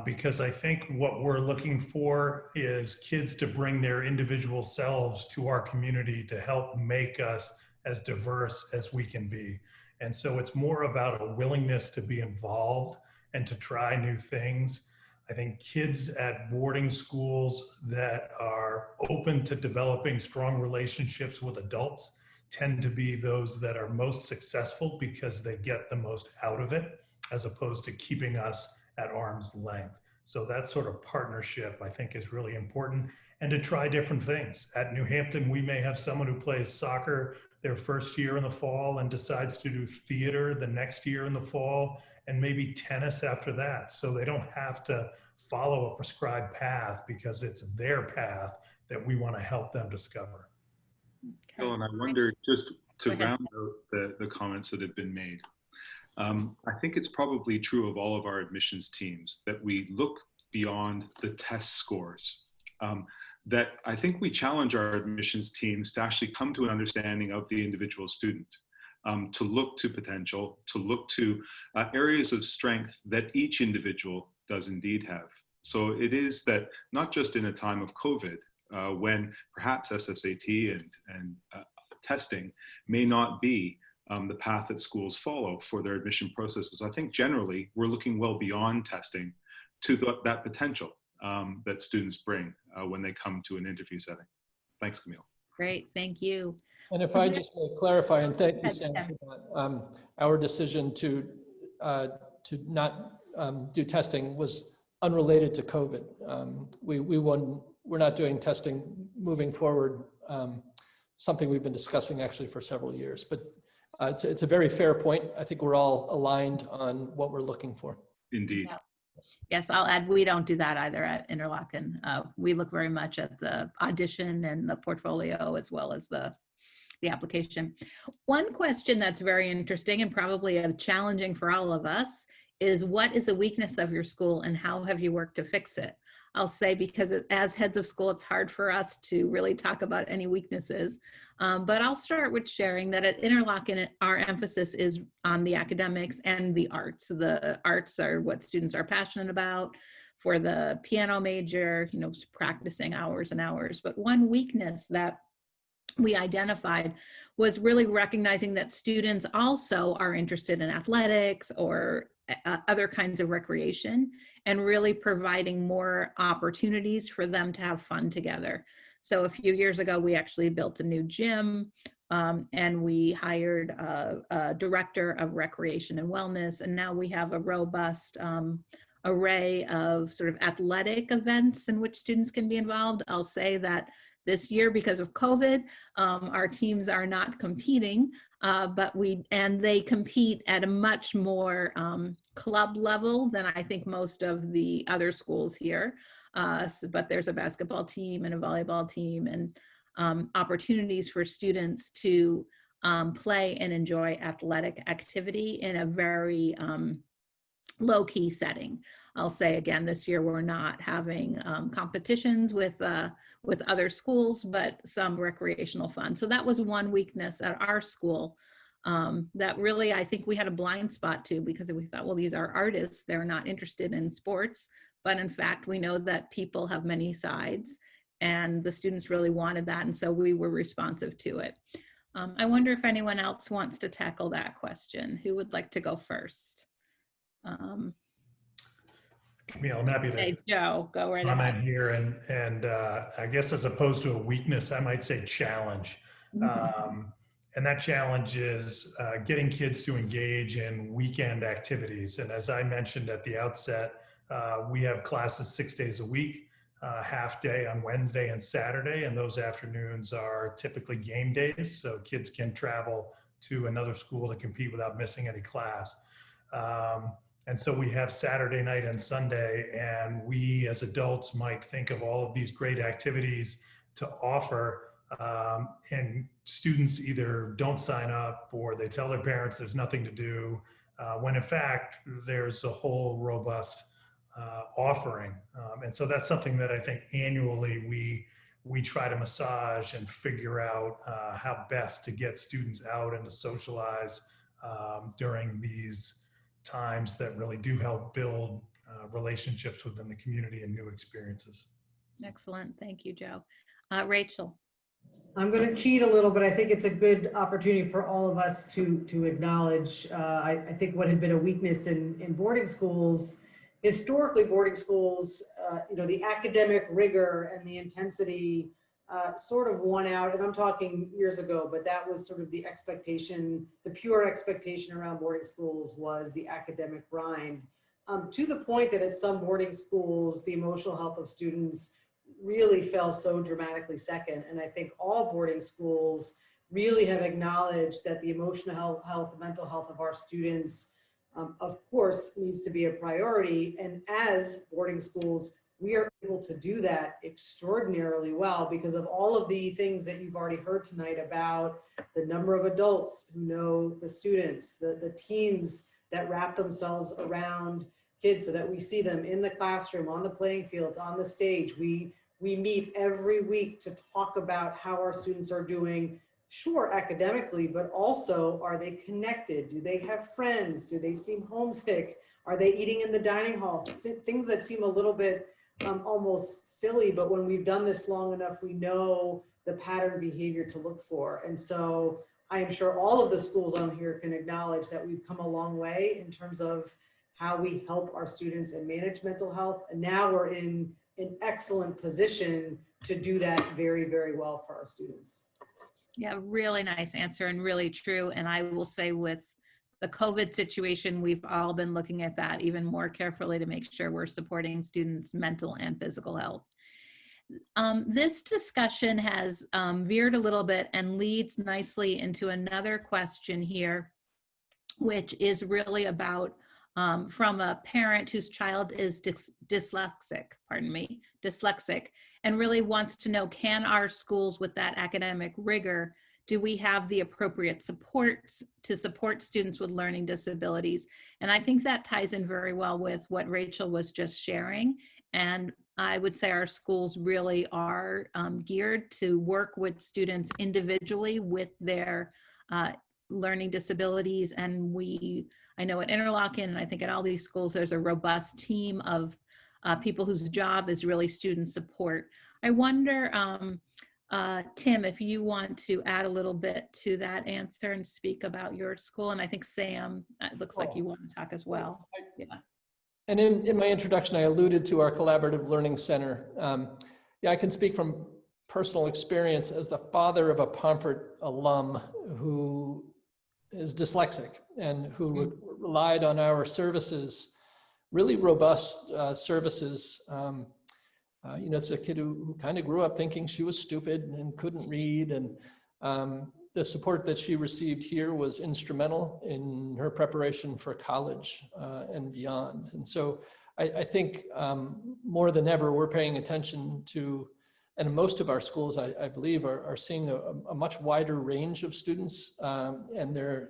because I think what we're looking for is kids to bring their individual selves to our community to help make us as diverse as we can be. And so it's more about a willingness to be involved and to try new things. I think kids at boarding schools that are open to developing strong relationships with adults tend to be those that are most successful because they get the most out of it, as opposed to keeping us at arm's length. So that sort of partnership, I think, is really important, and to try different things. At New Hampton, we may have someone who plays soccer their first year in the fall and decides to do theater the next year in the fall, and maybe tennis after that. So they don't have to follow a prescribed path because it's their path that we want to help them discover. Bill, and I wonder, just to round out the comments that have been made, I think it's probably true of all of our admissions teams that we look beyond the test scores. That I think we challenge our admissions teams to actually come to an understanding of the individual student, to look to potential, to look to areas of strength that each individual does indeed have. So it is that not just in a time of COVID, when perhaps SSAT and testing may not be the path that schools follow for their admission processes. I think generally we're looking well beyond testing to that potential that students bring when they come to an interview setting. Thanks, Camille. Great, thank you. And if I just may clarify, and thank you, Sam, for that, our decision to not do testing was unrelated to COVID. We're not doing testing moving forward, something we've been discussing actually for several years, but it's a very fair point. I think we're all aligned on what we're looking for. Indeed. Yeah. Yes, I'll add, we don't do that either at Interlochen. We look very much at the audition and the portfolio as well as the application. One question that's very interesting and probably challenging for all of us is, what is a weakness of your school and how have you worked to fix it? I'll say, because as heads of school, it's hard for us to really talk about any weaknesses. But I'll start with sharing that at Interlochen, our emphasis is on the academics and the arts. The arts are what students are passionate about. For the piano major, practicing hours and hours. But one weakness that we identified was really recognizing that students also are interested in athletics or other kinds of recreation, and really providing more opportunities for them to have fun together. So a few years ago, we actually built a new gym, and we hired a director of recreation and wellness, and now we have a robust array of sort of athletic events in which students can be involved. I'll say that this year, because of COVID, our teams are not competing, but they compete at a much more club level than I think most of the other schools here. But there's a basketball team and a volleyball team, and opportunities for students to play and enjoy athletic activity in a very low-key setting. I'll say again, this year we're not having competitions with other schools, but some recreational fun. So that was one weakness at our school that really I think we had a blind spot to, because we thought, well, these are artists, they're not interested in sports. But in fact, we know that people have many sides, and the students really wanted that. And so we were responsive to it. I wonder if anyone else wants to tackle that question. Who would like to go first? Camille, I'm happy to hey, Joe, go right comment ahead. here, and I guess as opposed to a weakness, I might say challenge. And that challenge is getting kids to engage in weekend activities. And as I mentioned at the outset, we have classes 6 days a week, half day on Wednesday and Saturday, and those afternoons are typically game days, so kids can travel to another school to compete without missing any class. And so we have Saturday night and Sunday, and we as adults might think of all of these great activities to offer, and students either don't sign up or they tell their parents there's nothing to do, when in fact there's a whole robust offering. And so that's something that I think annually we try to massage and figure out how best to get students out and to socialize during these times that really do help build relationships within the community and new experiences. Excellent. Thank you, Joe. Rachel. I'm going to cheat a little, but I think it's a good opportunity for all of us to acknowledge, I think what had been a weakness in boarding schools, historically boarding schools, the academic rigor and the intensity sort of won out, and I'm talking years ago, but that was sort of the expectation, the pure expectation around boarding schools was the academic grind, to the point that at some boarding schools, the emotional health of students really fell so dramatically second. And I think all boarding schools really have acknowledged that the emotional health, mental health of our students, of course, needs to be a priority. And as boarding schools, we are able to do that extraordinarily well because of all of the things that you've already heard tonight about the number of adults who know the students, the teams that wrap themselves around kids so that we see them in the classroom, on the playing fields, on the stage. We meet every week to talk about how our students are doing, sure, academically, but also, are they connected? Do they have friends? Do they seem homesick? Are they eating in the dining hall? Things that seem a little bit almost silly, but when we've done this long enough, we know the pattern behavior to look for. And so I am sure all of the schools on here can acknowledge that we've come a long way in terms of how we help our students and manage mental health. And now we're in an excellent position to do that very, very well for our students. Yeah, really nice answer and really true. And I will say with the COVID situation, we've all been looking at that even more carefully to make sure we're supporting students' mental and physical health. This discussion has veered a little bit and leads nicely into another question here, which is really about from a parent whose child is dyslexic, and really wants to know, can our schools with that academic rigor, do we have the appropriate supports to support students with learning disabilities? And I think that ties in very well with what Rachel was just sharing. And I would say our schools really are geared to work with students individually with their learning disabilities. And I know at Interlochen, and I think at all these schools, there's a robust team of people whose job is really student support. I wonder, Tim, if you want to add a little bit to that answer and speak about your school. And I think Sam, it looks like you want to talk as well. Yeah. And in my introduction, I alluded to our Collaborative Learning Center. Yeah, I can speak from personal experience as the father of a Pomfret alum who is dyslexic and who relied on our services, really robust services. It's a kid who kind of grew up thinking she was stupid and couldn't read. And the support that she received here was instrumental in her preparation for college and beyond. And so I think more than ever, we're paying attention to, and most of our schools, I believe, are seeing a much wider range of students and their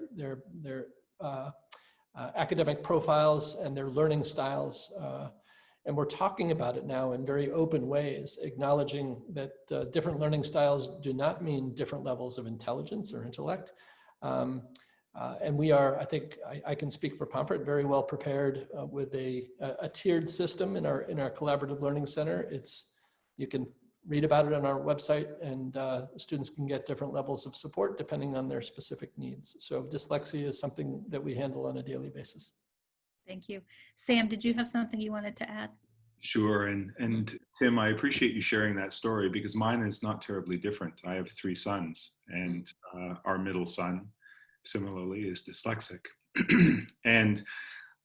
academic profiles and their learning styles. And we're talking about it now in very open ways, acknowledging that different learning styles do not mean different levels of intelligence or intellect. And we are, I think, I can speak for Pomfret, very well prepared with a tiered system in our Collaborative Learning Center. You can read about it on our website, and students can get different levels of support depending on their specific needs. So dyslexia is something that we handle on a daily basis. Thank you. Sam, did you have something you wanted to add? Sure, and Tim, I appreciate you sharing that story because mine is not terribly different. I have 3 sons, and our middle son, similarly, is dyslexic. And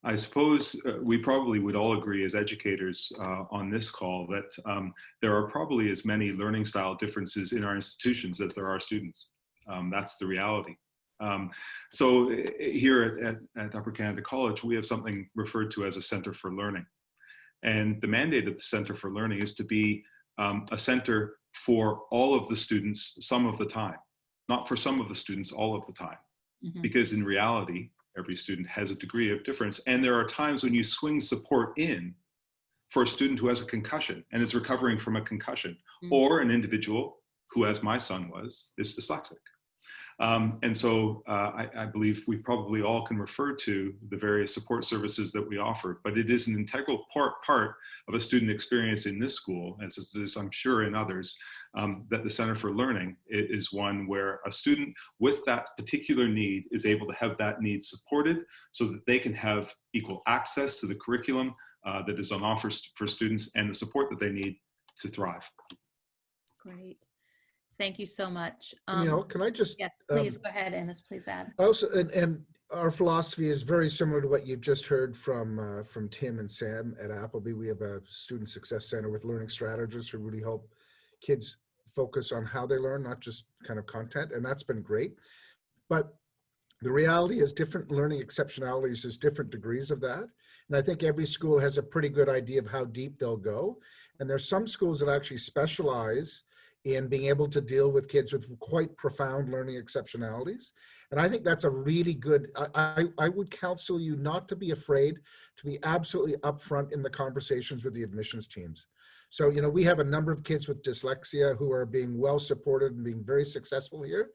I suppose we probably would all agree as educators on this call that there are probably as many learning style differences in our institutions as there are students. That's the reality. So here at Upper Canada College, we have something referred to as a Center for Learning. And the mandate of the Center for Learning is to be a center for all of the students some of the time, not for some of the students all of the time. Mm-hmm. Because in reality, every student has a degree of difference. And there are times when you swing support in for a student who has a concussion and is recovering from a concussion, mm-hmm. or an individual who, as my son was, is dyslexic. And so I believe we probably all can refer to the various support services that we offer, but it is an integral part of a student experience in this school, as it is, I'm sure, in others, that the Center for Learning is one where a student with that particular need is able to have that need supported so that they can have equal access to the curriculum that is on offer for students and the support that they need to thrive. Great. Thank you so much. Camille, can I just? Yes, please go ahead, Ennis, please add. Also, and our philosophy is very similar to what you've just heard from Tim and Sam at Appleby. We have a student success center with learning strategists who really help kids focus on how they learn, not just kind of content, and that's been great. But the reality is different learning exceptionalities, there's different degrees of that. And I think every school has a pretty good idea of how deep they'll go. And there's some schools that actually specialize in being able to deal with kids with quite profound learning exceptionalities. And I think that's a really good, I would counsel you not to be afraid to be absolutely upfront in the conversations with the admissions teams. So, you know, we have a number of kids with dyslexia who are being well supported and being very successful here.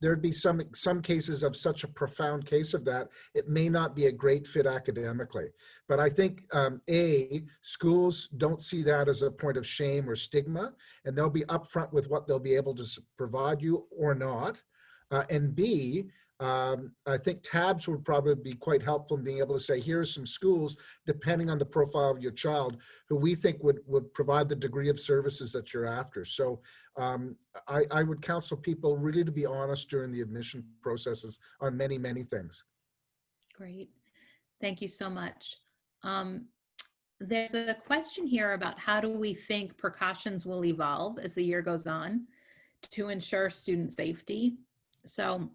There'd be some cases of such a profound case of that, it may not be a great fit academically. But I think, schools don't see that as a point of shame or stigma, and they'll be upfront with what they'll be able to provide you or not. And B, I think tabs would probably be quite helpful in being able to say, here are some schools, depending on the profile of your child, who we think would provide the degree of services that you're after. So I would counsel people really to be honest during the admission processes on many, many things. Great. Thank you so much. There's a question here about how do we think precautions will evolve as the year goes on to ensure student safety. So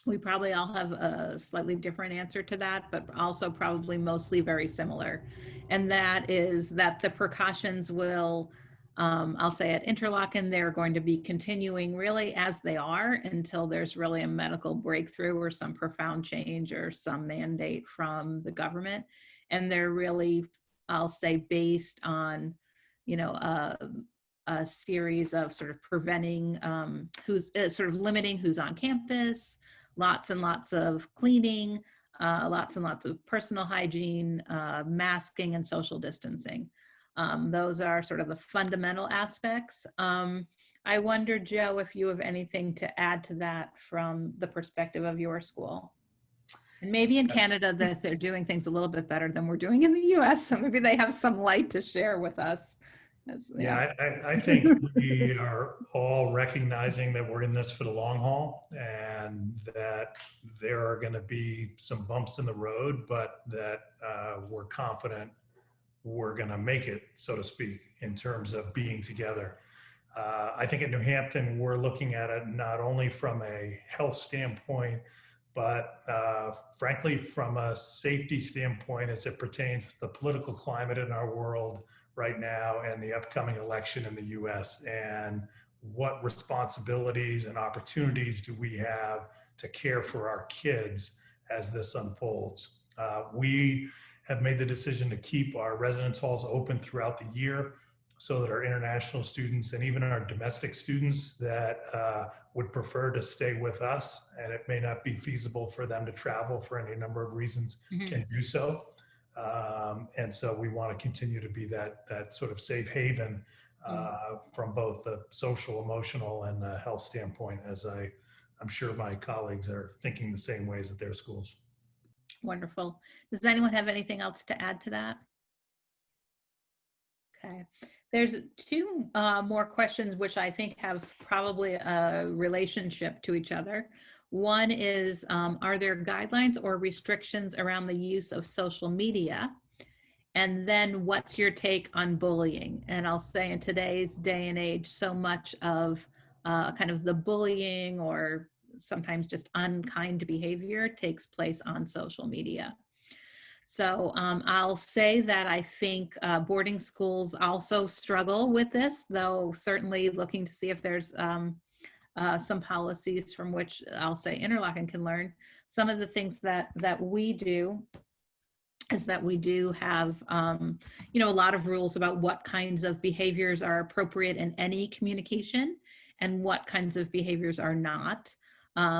we probably all have a slightly different answer to that, but also probably mostly very similar. And that is that the precautions will, I'll say at Interlochen, they're going to be continuing really as they are until there's really a medical breakthrough or some profound change or some mandate from the government. And they're really, I'll say, based on, you know, a series of sort of preventing, who's sort of limiting who's on campus, lots and lots of cleaning, lots and lots of personal hygiene, masking and social distancing. Those are sort of the fundamental aspects. I wonder, Joe, if you have anything to add to that from the perspective of your school. And maybe in Canada, they're doing things a little bit better than we're doing in the US, so maybe they have some light to share with us. I think we are all recognizing that we're in this for the long haul and that there are going to be some bumps in the road, but that we're confident we're going to make it, so to speak, in terms of being together. I think at New Hampton, we're looking at it not only from a health standpoint, but frankly, from a safety standpoint as it pertains to the political climate in our world right now and the upcoming election in the US, and what responsibilities and opportunities do we have to care for our kids as this unfolds. We have made the decision to keep our residence halls open throughout the year so that our international students and even our domestic students that would prefer to stay with us, and it may not be feasible for them to travel for any number of reasons, can do so. And so we want to continue to be that sort of safe haven from both the social, emotional, and health standpoint, as I'm sure my colleagues are thinking the same ways at their schools. Wonderful. Does anyone have anything else to add to that? Okay. There's two more questions which I think have probably a relationship to each other. One is, are there guidelines or restrictions around the use of social media? And then what's your take on bullying? And I'll say in today's day and age, so much of kind of the bullying or sometimes just unkind behavior takes place on social media. So I'll say that I think boarding schools also struggle with this, though certainly looking to see if there's some policies from which I'll say Interlochen can learn. Some of the things that we do is that we do have, you know, a lot of rules about what kinds of behaviors are appropriate in any communication and what kinds of behaviors are not.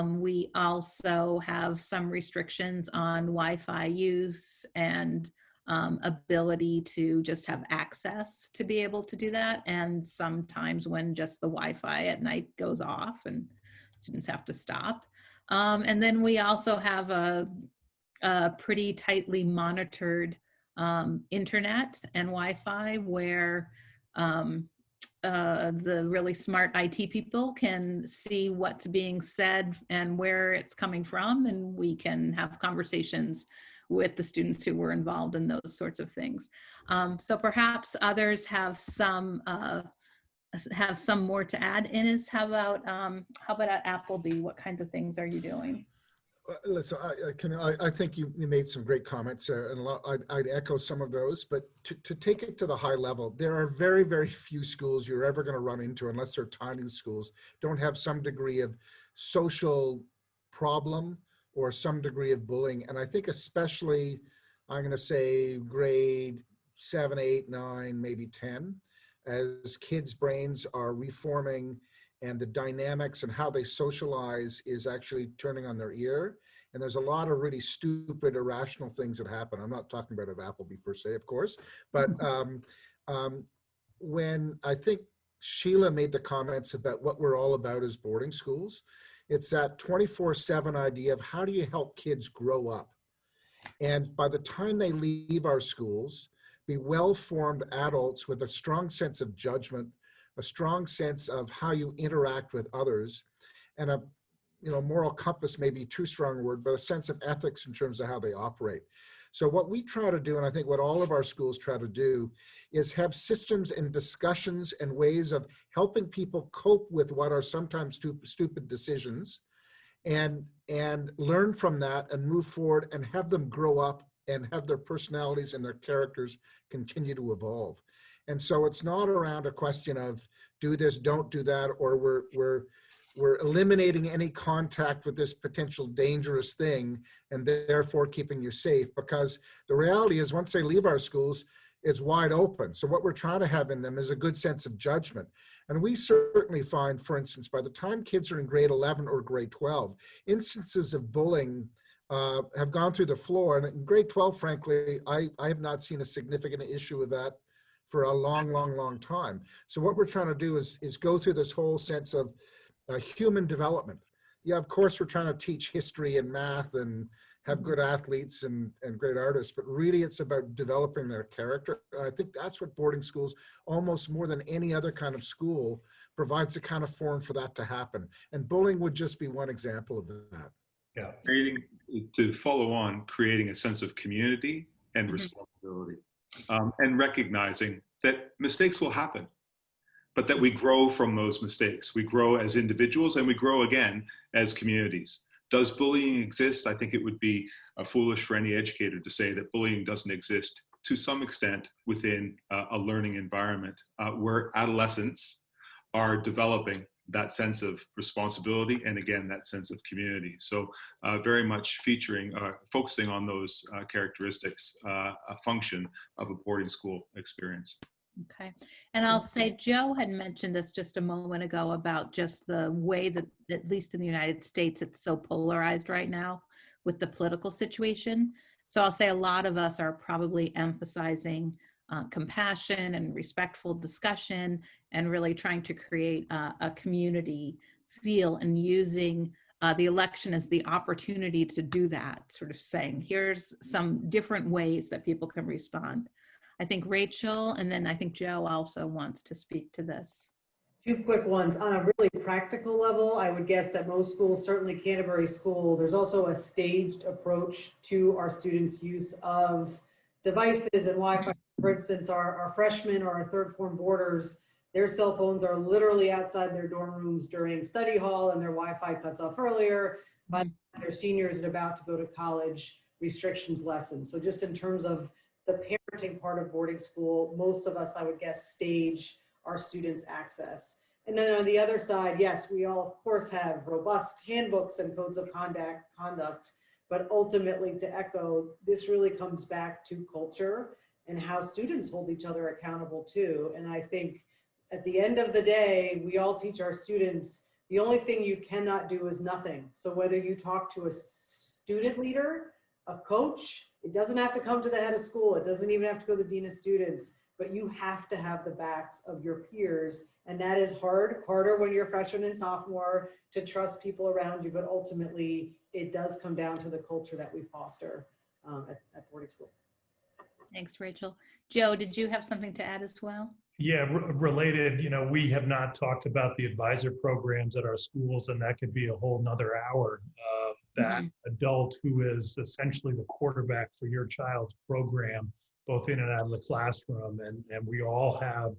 We also have some restrictions on Wi-Fi use and ability to just have access to be able to do that. And sometimes when just the Wi-Fi at night goes off and students have to stop. And then we also have a pretty tightly monitored internet and Wi-Fi where the really smart IT people can see what's being said and where it's coming from, and we can have conversations with the students who were involved in those sorts of things. So perhaps others have some more to add. Inez, how about at Appleby? What kinds of things are you doing? Listen, I think you made some great comments, and I'd echo some of those, but to take it to the high level, there are very, very few schools you're ever going to run into, unless they're tiny schools, don't have some degree of social problem or some degree of bullying. And I think especially, I'm going to say grade 7, 8, 9, maybe 10, as kids' brains are reforming and the dynamics and how they socialize is actually turning on their ear. And there's a lot of really stupid, irrational things that happen. I'm not talking about at Appleby per se, of course, but when I think Sheila made the comments about what we're all about as boarding schools, it's that 24/7 idea of how do you help kids grow up? And by the time they leave our schools, be well-formed adults with a strong sense of judgment, a strong sense of how you interact with others, and a moral compass may be too strong a word, but a sense of ethics in terms of how they operate. So what we try to do, and I think what all of our schools try to do, is have systems and discussions and ways of helping people cope with what are sometimes stupid decisions, and learn from that and move forward and have them grow up and have their personalities and their characters continue to evolve. And so it's not around a question of do this, don't do that, or we're eliminating any contact with this potential dangerous thing and therefore keeping you safe, because the reality is once they leave our schools, it's wide open. So what we're trying to have in them is a good sense of judgment. And we certainly find, for instance, by the time kids are in grade 11 or grade 12, instances of bullying have gone through the floor. And in grade 12, frankly, I have not seen a significant issue with that for a long time. So what we're trying to do is go through this whole sense of human development. Yeah, of course, we're trying to teach history and math and have good athletes and great artists, but really it's about developing their character. I think that's what boarding schools, almost more than any other kind of school, provides a kind of forum for that to happen. And bullying would just be one example of that. Yeah. To follow on, creating a sense of community and responsibility, and recognizing that mistakes will happen, but that we grow from those mistakes. We grow as individuals and we grow again as communities. Does bullying exist? I think it would be foolish for any educator to say that bullying doesn't exist to some extent within a learning environment where adolescents are developing that sense of responsibility and again, that sense of community. So very much focusing on those characteristics, a function of a boarding school experience. Okay. And I'll say Joe had mentioned this just a moment ago about just the way that, at least in the United States, it's so polarized right now with the political situation. So I'll say a lot of us are probably emphasizing compassion and respectful discussion and really trying to create a community feel and using the election as the opportunity to do that, sort of saying, here's some different ways that people can respond. I I think Rachel, and then I think Joe also wants to speak to this. Two quick ones. On a really practical level, I would guess that most schools, certainly Canterbury School, there's also a staged approach to our students' use of devices and Wi-Fi. For instance, our freshmen or our third form boarders, their cell phones are literally outside their dorm rooms during study hall, and their Wi-Fi cuts off earlier. But their seniors and about to go to college, restrictions lessen. So just in terms of the parenting part of boarding school, most of us, I would guess, stage our students' access. And then on the other side, yes, we all of course have robust handbooks and codes of conduct, but ultimately, to echo, this really comes back to culture and how students hold each other accountable too. And I think at the end of the day, we all teach our students, the only thing you cannot do is nothing. So whether you talk to a student leader, a coach, it doesn't have to come to the head of school. It doesn't even have to go to the dean of students, but you have to have the backs of your peers. And that is harder when you're a freshman and sophomore to trust people around you. But ultimately, it does come down to the culture that we foster at boarding school. Thanks, Rachel. Joe, did you have something to add as well? Yeah, related, we have not talked about the advisor programs at our schools, and that could be a whole nother hour. That adult who is essentially the quarterback for your child's program, both in and out of the classroom. And we all have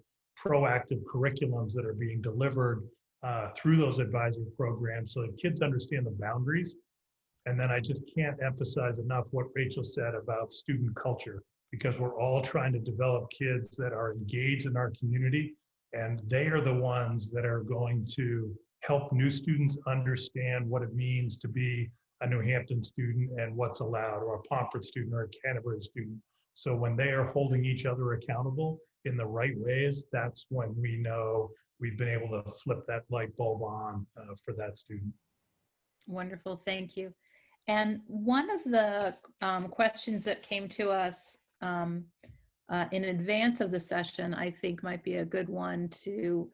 proactive curriculums that are being delivered through those advisory programs so that kids understand the boundaries. And then I just can't emphasize enough what Rachel said about student culture, because we're all trying to develop kids that are engaged in our community, and they are the ones that are going to help new students understand what it means to be a New Hampton student and what's allowed, or a Pomfret student or a Canterbury student. So when they are holding each other accountable in the right ways, that's when we know we've been able to flip that light bulb on for that student. Wonderful, thank you. And one of the questions that came to us in advance of the session, I think might be a good one to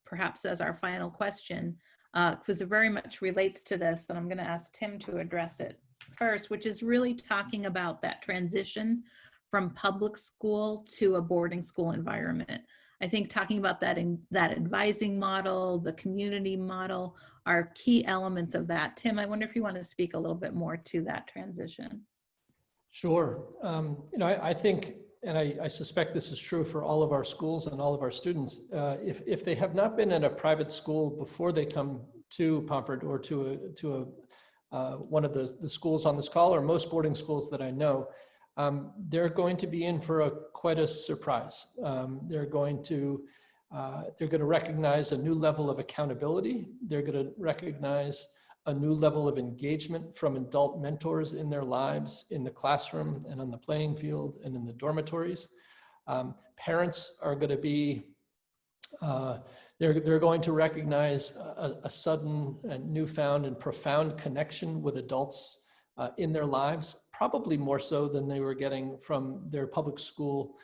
perhaps as our final question, because it very much relates to this, and I'm going to ask Tim to address it first, which is really talking about that transition from public school to a boarding school environment. I think talking about that advising model, the community model, are key elements of that. Tim, I wonder if you want to speak a little bit more to that transition. Sure. I think, and I suspect this is true for all of our schools and all of our students, if they have not been in a private school before they come to Pomfret or to one of the schools on this call, or most boarding schools that I know, they're going to be in for quite a surprise. They're going to recognize a new level of accountability. They're going to recognize a new level of engagement from adult mentors in their lives, in the classroom and on the playing field and in the dormitories. Parents are going to be, they're going to recognize a sudden and newfound and profound connection with adults in their lives, probably more so than they were getting from their public school,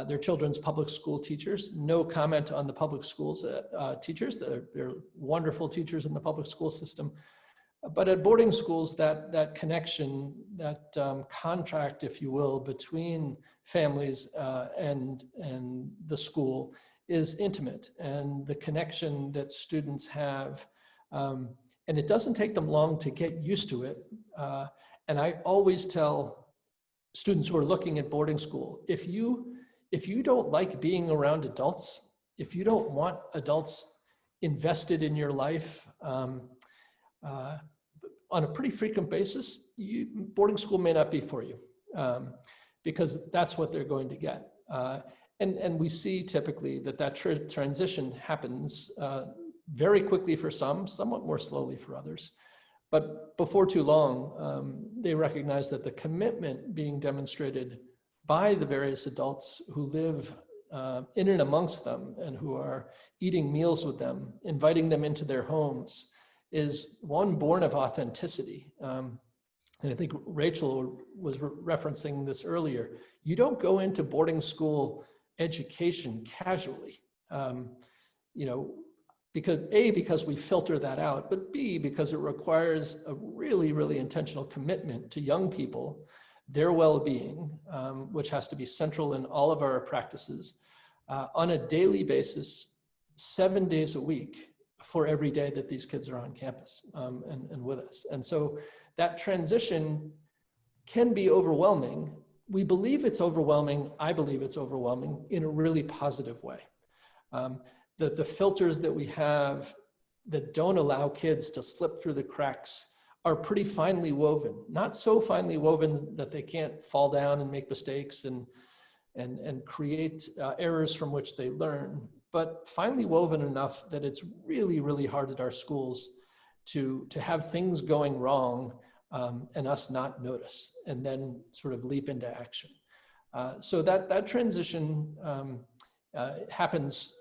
their children's public school teachers. No comment on the public schools teachers. They're wonderful teachers in the public school system. But at boarding schools, that connection, that contract, if you will, between families and the school is intimate, and the connection that students have, and it doesn't take them long to get used to it. And I always tell students who are looking at boarding school, if you don't like being around adults, if you don't want adults invested in your life, on a pretty frequent basis, boarding school may not be for you, because that's what they're going to get. And we see typically that transition happens very quickly for some, somewhat more slowly for others. But before too long, they recognize that the commitment being demonstrated by the various adults who live in and amongst them and who are eating meals with them, inviting them into their homes, is one born of authenticity. And I think Rachel was referencing this earlier. You don't go into boarding school education casually, because we filter that out, but B, because it requires a really, really intentional commitment to young people their well-being, which has to be central in all of our practices, on a daily basis, 7 days a week for every day that these kids are on campus and with us. And so that transition can be overwhelming. We believe it's overwhelming. I believe it's overwhelming in a really positive way. The filters that we have that don't allow kids to slip through the cracks are pretty finely woven. Not so finely woven that they can't fall down and make mistakes and create errors from which they learn, but finely woven enough that it's really, really hard at our schools to have things going wrong and us not notice and then sort of leap into action. So that transition happens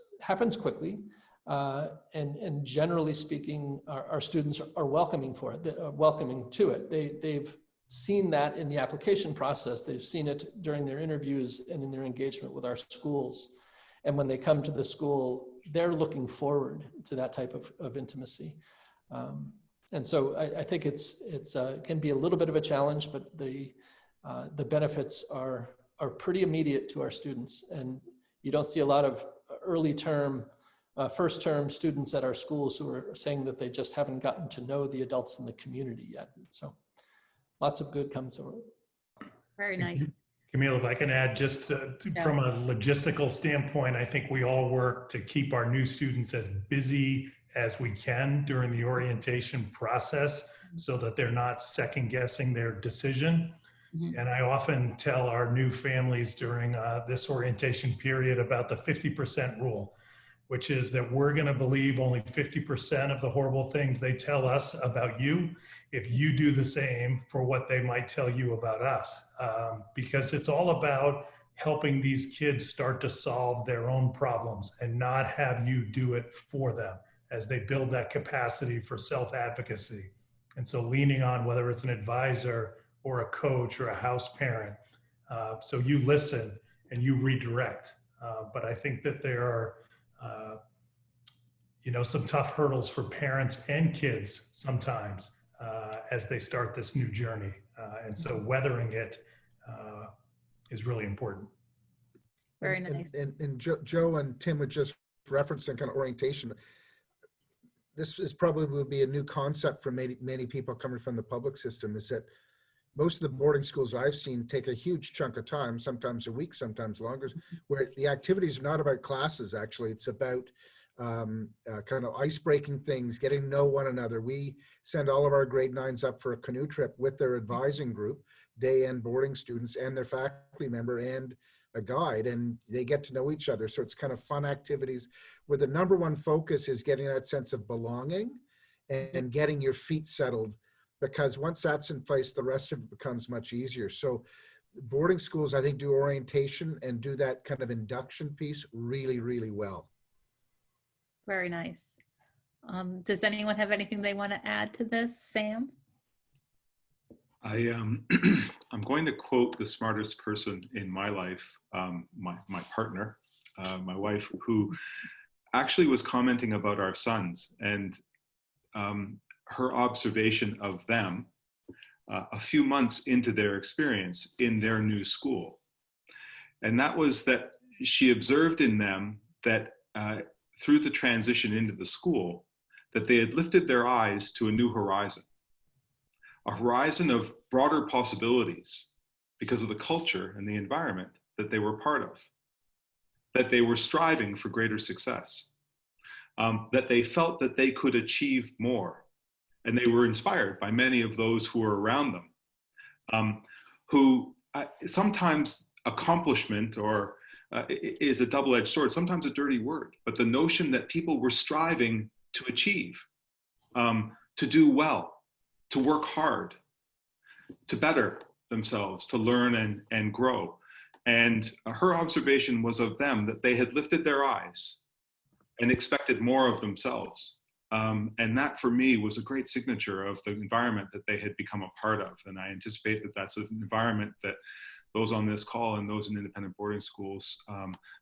quickly, and generally speaking, our students are welcoming to it. They've seen that in the application process. They've seen it during their interviews and in their engagement with our schools. And when they come to the school, they're looking forward to that type of intimacy. And so I think it can be a little bit of a challenge, but the benefits are pretty immediate to our students. And you don't see a lot of early term, first term students at our schools who are saying that they just haven't gotten to know the adults in the community yet. So lots of good comes from it. Very nice. Camille, if I can add just from a logistical standpoint, I think we all work to keep our new students as busy as we can during the orientation process so that they're not second guessing their decision. Mm-hmm. And I often tell our new families during this orientation period about the 50% rule, which is that we're going to believe only 50% of the horrible things they tell us about you if you do the same for what they might tell you about us. Because it's all about helping these kids start to solve their own problems and not have you do it for them as they build that capacity for self-advocacy. And so leaning on whether it's an advisor or a coach or a house parent. So you listen and you redirect. But I think that there are some tough hurdles for parents and kids sometimes as they start this new journey. And so weathering it is really important. Very nice. And Joe and Tim were just referencing kind of orientation. This is probably would be a new concept for many people coming from the public system, is that most of the boarding schools I've seen take a huge chunk of time, sometimes a week, sometimes longer, where the activities are not about classes, actually. It's about kind of ice-breaking things, getting to know one another. We send all of our grade 9s up for a canoe trip with their advising group, day-end boarding students and their faculty member and a guide, and they get to know each other. So it's kind of fun activities where the number one focus is getting that sense of belonging and getting your feet settled, because once that's in place, the rest of it becomes much easier. So boarding schools, I think, do orientation and do that kind of induction piece really, really well. Very nice. Does anyone have anything they want to add to this? Sam? I'm going to quote the smartest person in my life, my partner, my wife, who actually was commenting about our sons and her observation of them a few months into their experience in their new school. And that was that she observed in them that through the transition into the school, that they had lifted their eyes to a new horizon. A horizon of broader possibilities because of the culture and the environment that they were part of, that they were striving for greater success, that they felt that they could achieve more. And they were inspired by many of those who were around them, who sometimes accomplishment or is a double-edged sword, sometimes a dirty word, but the notion that people were striving to achieve, to do well, to work hard, to better themselves, to learn and grow. And her observation was of them that they had lifted their eyes and expected more of themselves. And that for me was a great signature of the environment that they had become a part of. And I anticipate that that's an environment that those on this call and those in independent boarding schools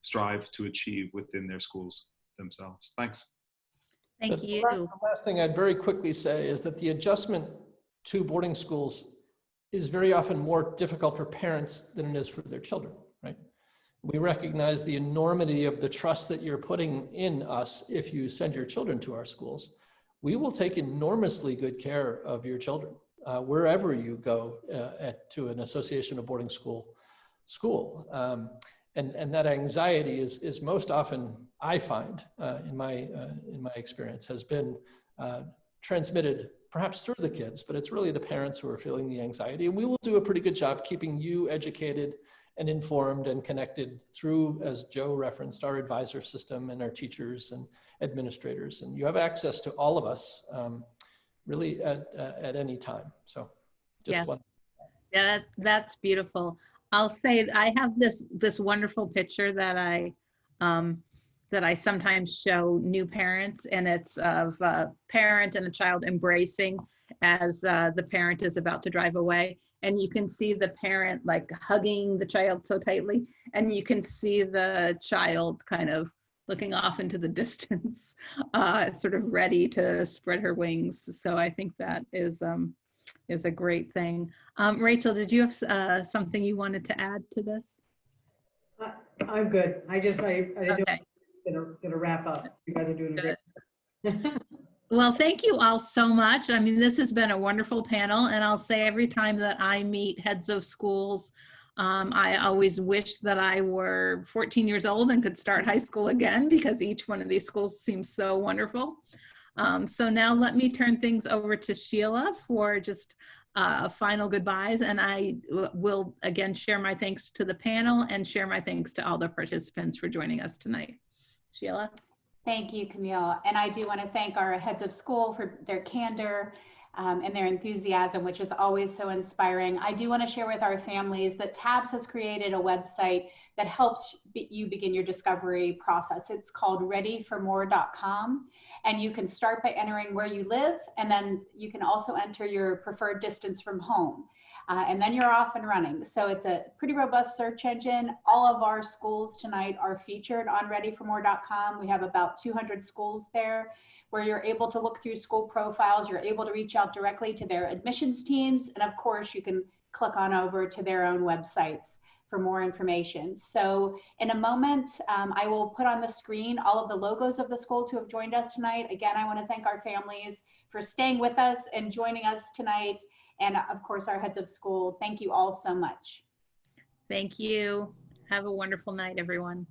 strive to achieve within their schools themselves. Thanks. Thank you. The last thing I'd very quickly say is that the adjustment to boarding schools is very often more difficult for parents than it is for their children, right? We recognize the enormity of the trust that you're putting in us if you send your children to our schools. We will take enormously good care of your children wherever you go to an association of boarding school. And that anxiety is most often, I find, in my experience, has been transmitted perhaps through the kids, but it's really the parents who are feeling the anxiety. And we will do a pretty good job keeping you educated and informed and connected through, as Joe referenced, our advisor system and our teachers and administrators. And you have access to all of us really at any time. So just Yeah. one. Yeah, that's beautiful. I'll say I have this wonderful picture that I sometimes show new parents, and it's of a parent and a child embracing as the parent is about to drive away. And you can see the parent like hugging the child so tightly, and you can see the child kind of looking off into the distance, sort of ready to spread her wings. So I think that is a great thing. Rachel, did you have something you wanted to add to this? I'm good. I didn't Okay. gonna wrap up. You guys are doing great. Well, thank you all so much. I mean, this has been a wonderful panel, and I'll say every time that I meet heads of schools, I always wish that I were 14 years old and could start high school again, because each one of these schools seems so wonderful. So now let me turn things over to Sheila for just final goodbyes, and I will again share my thanks to the panel and share my thanks to all the participants for joining us tonight. Sheila? Thank you, Camille. And I do want to thank our heads of school for their candor and their enthusiasm, which is always so inspiring. I do want to share with our families that TABS has created a website that helps you begin your discovery process. It's called readyformore.com. And you can start by entering where you live, and then you can also enter your preferred distance from home. And then you're off and running. So it's a pretty robust search engine. All of our schools tonight are featured on readyformore.com. We have about 200 schools there where you're able to look through school profiles. You're able to reach out directly to their admissions teams. And of course, you can click on over to their own websites for more information. So in a moment, I will put on the screen all of the logos of the schools who have joined us tonight. Again, I want to thank our families for staying with us and joining us tonight. And of course, our heads of school, thank you all so much. Thank you. Have a wonderful night, everyone.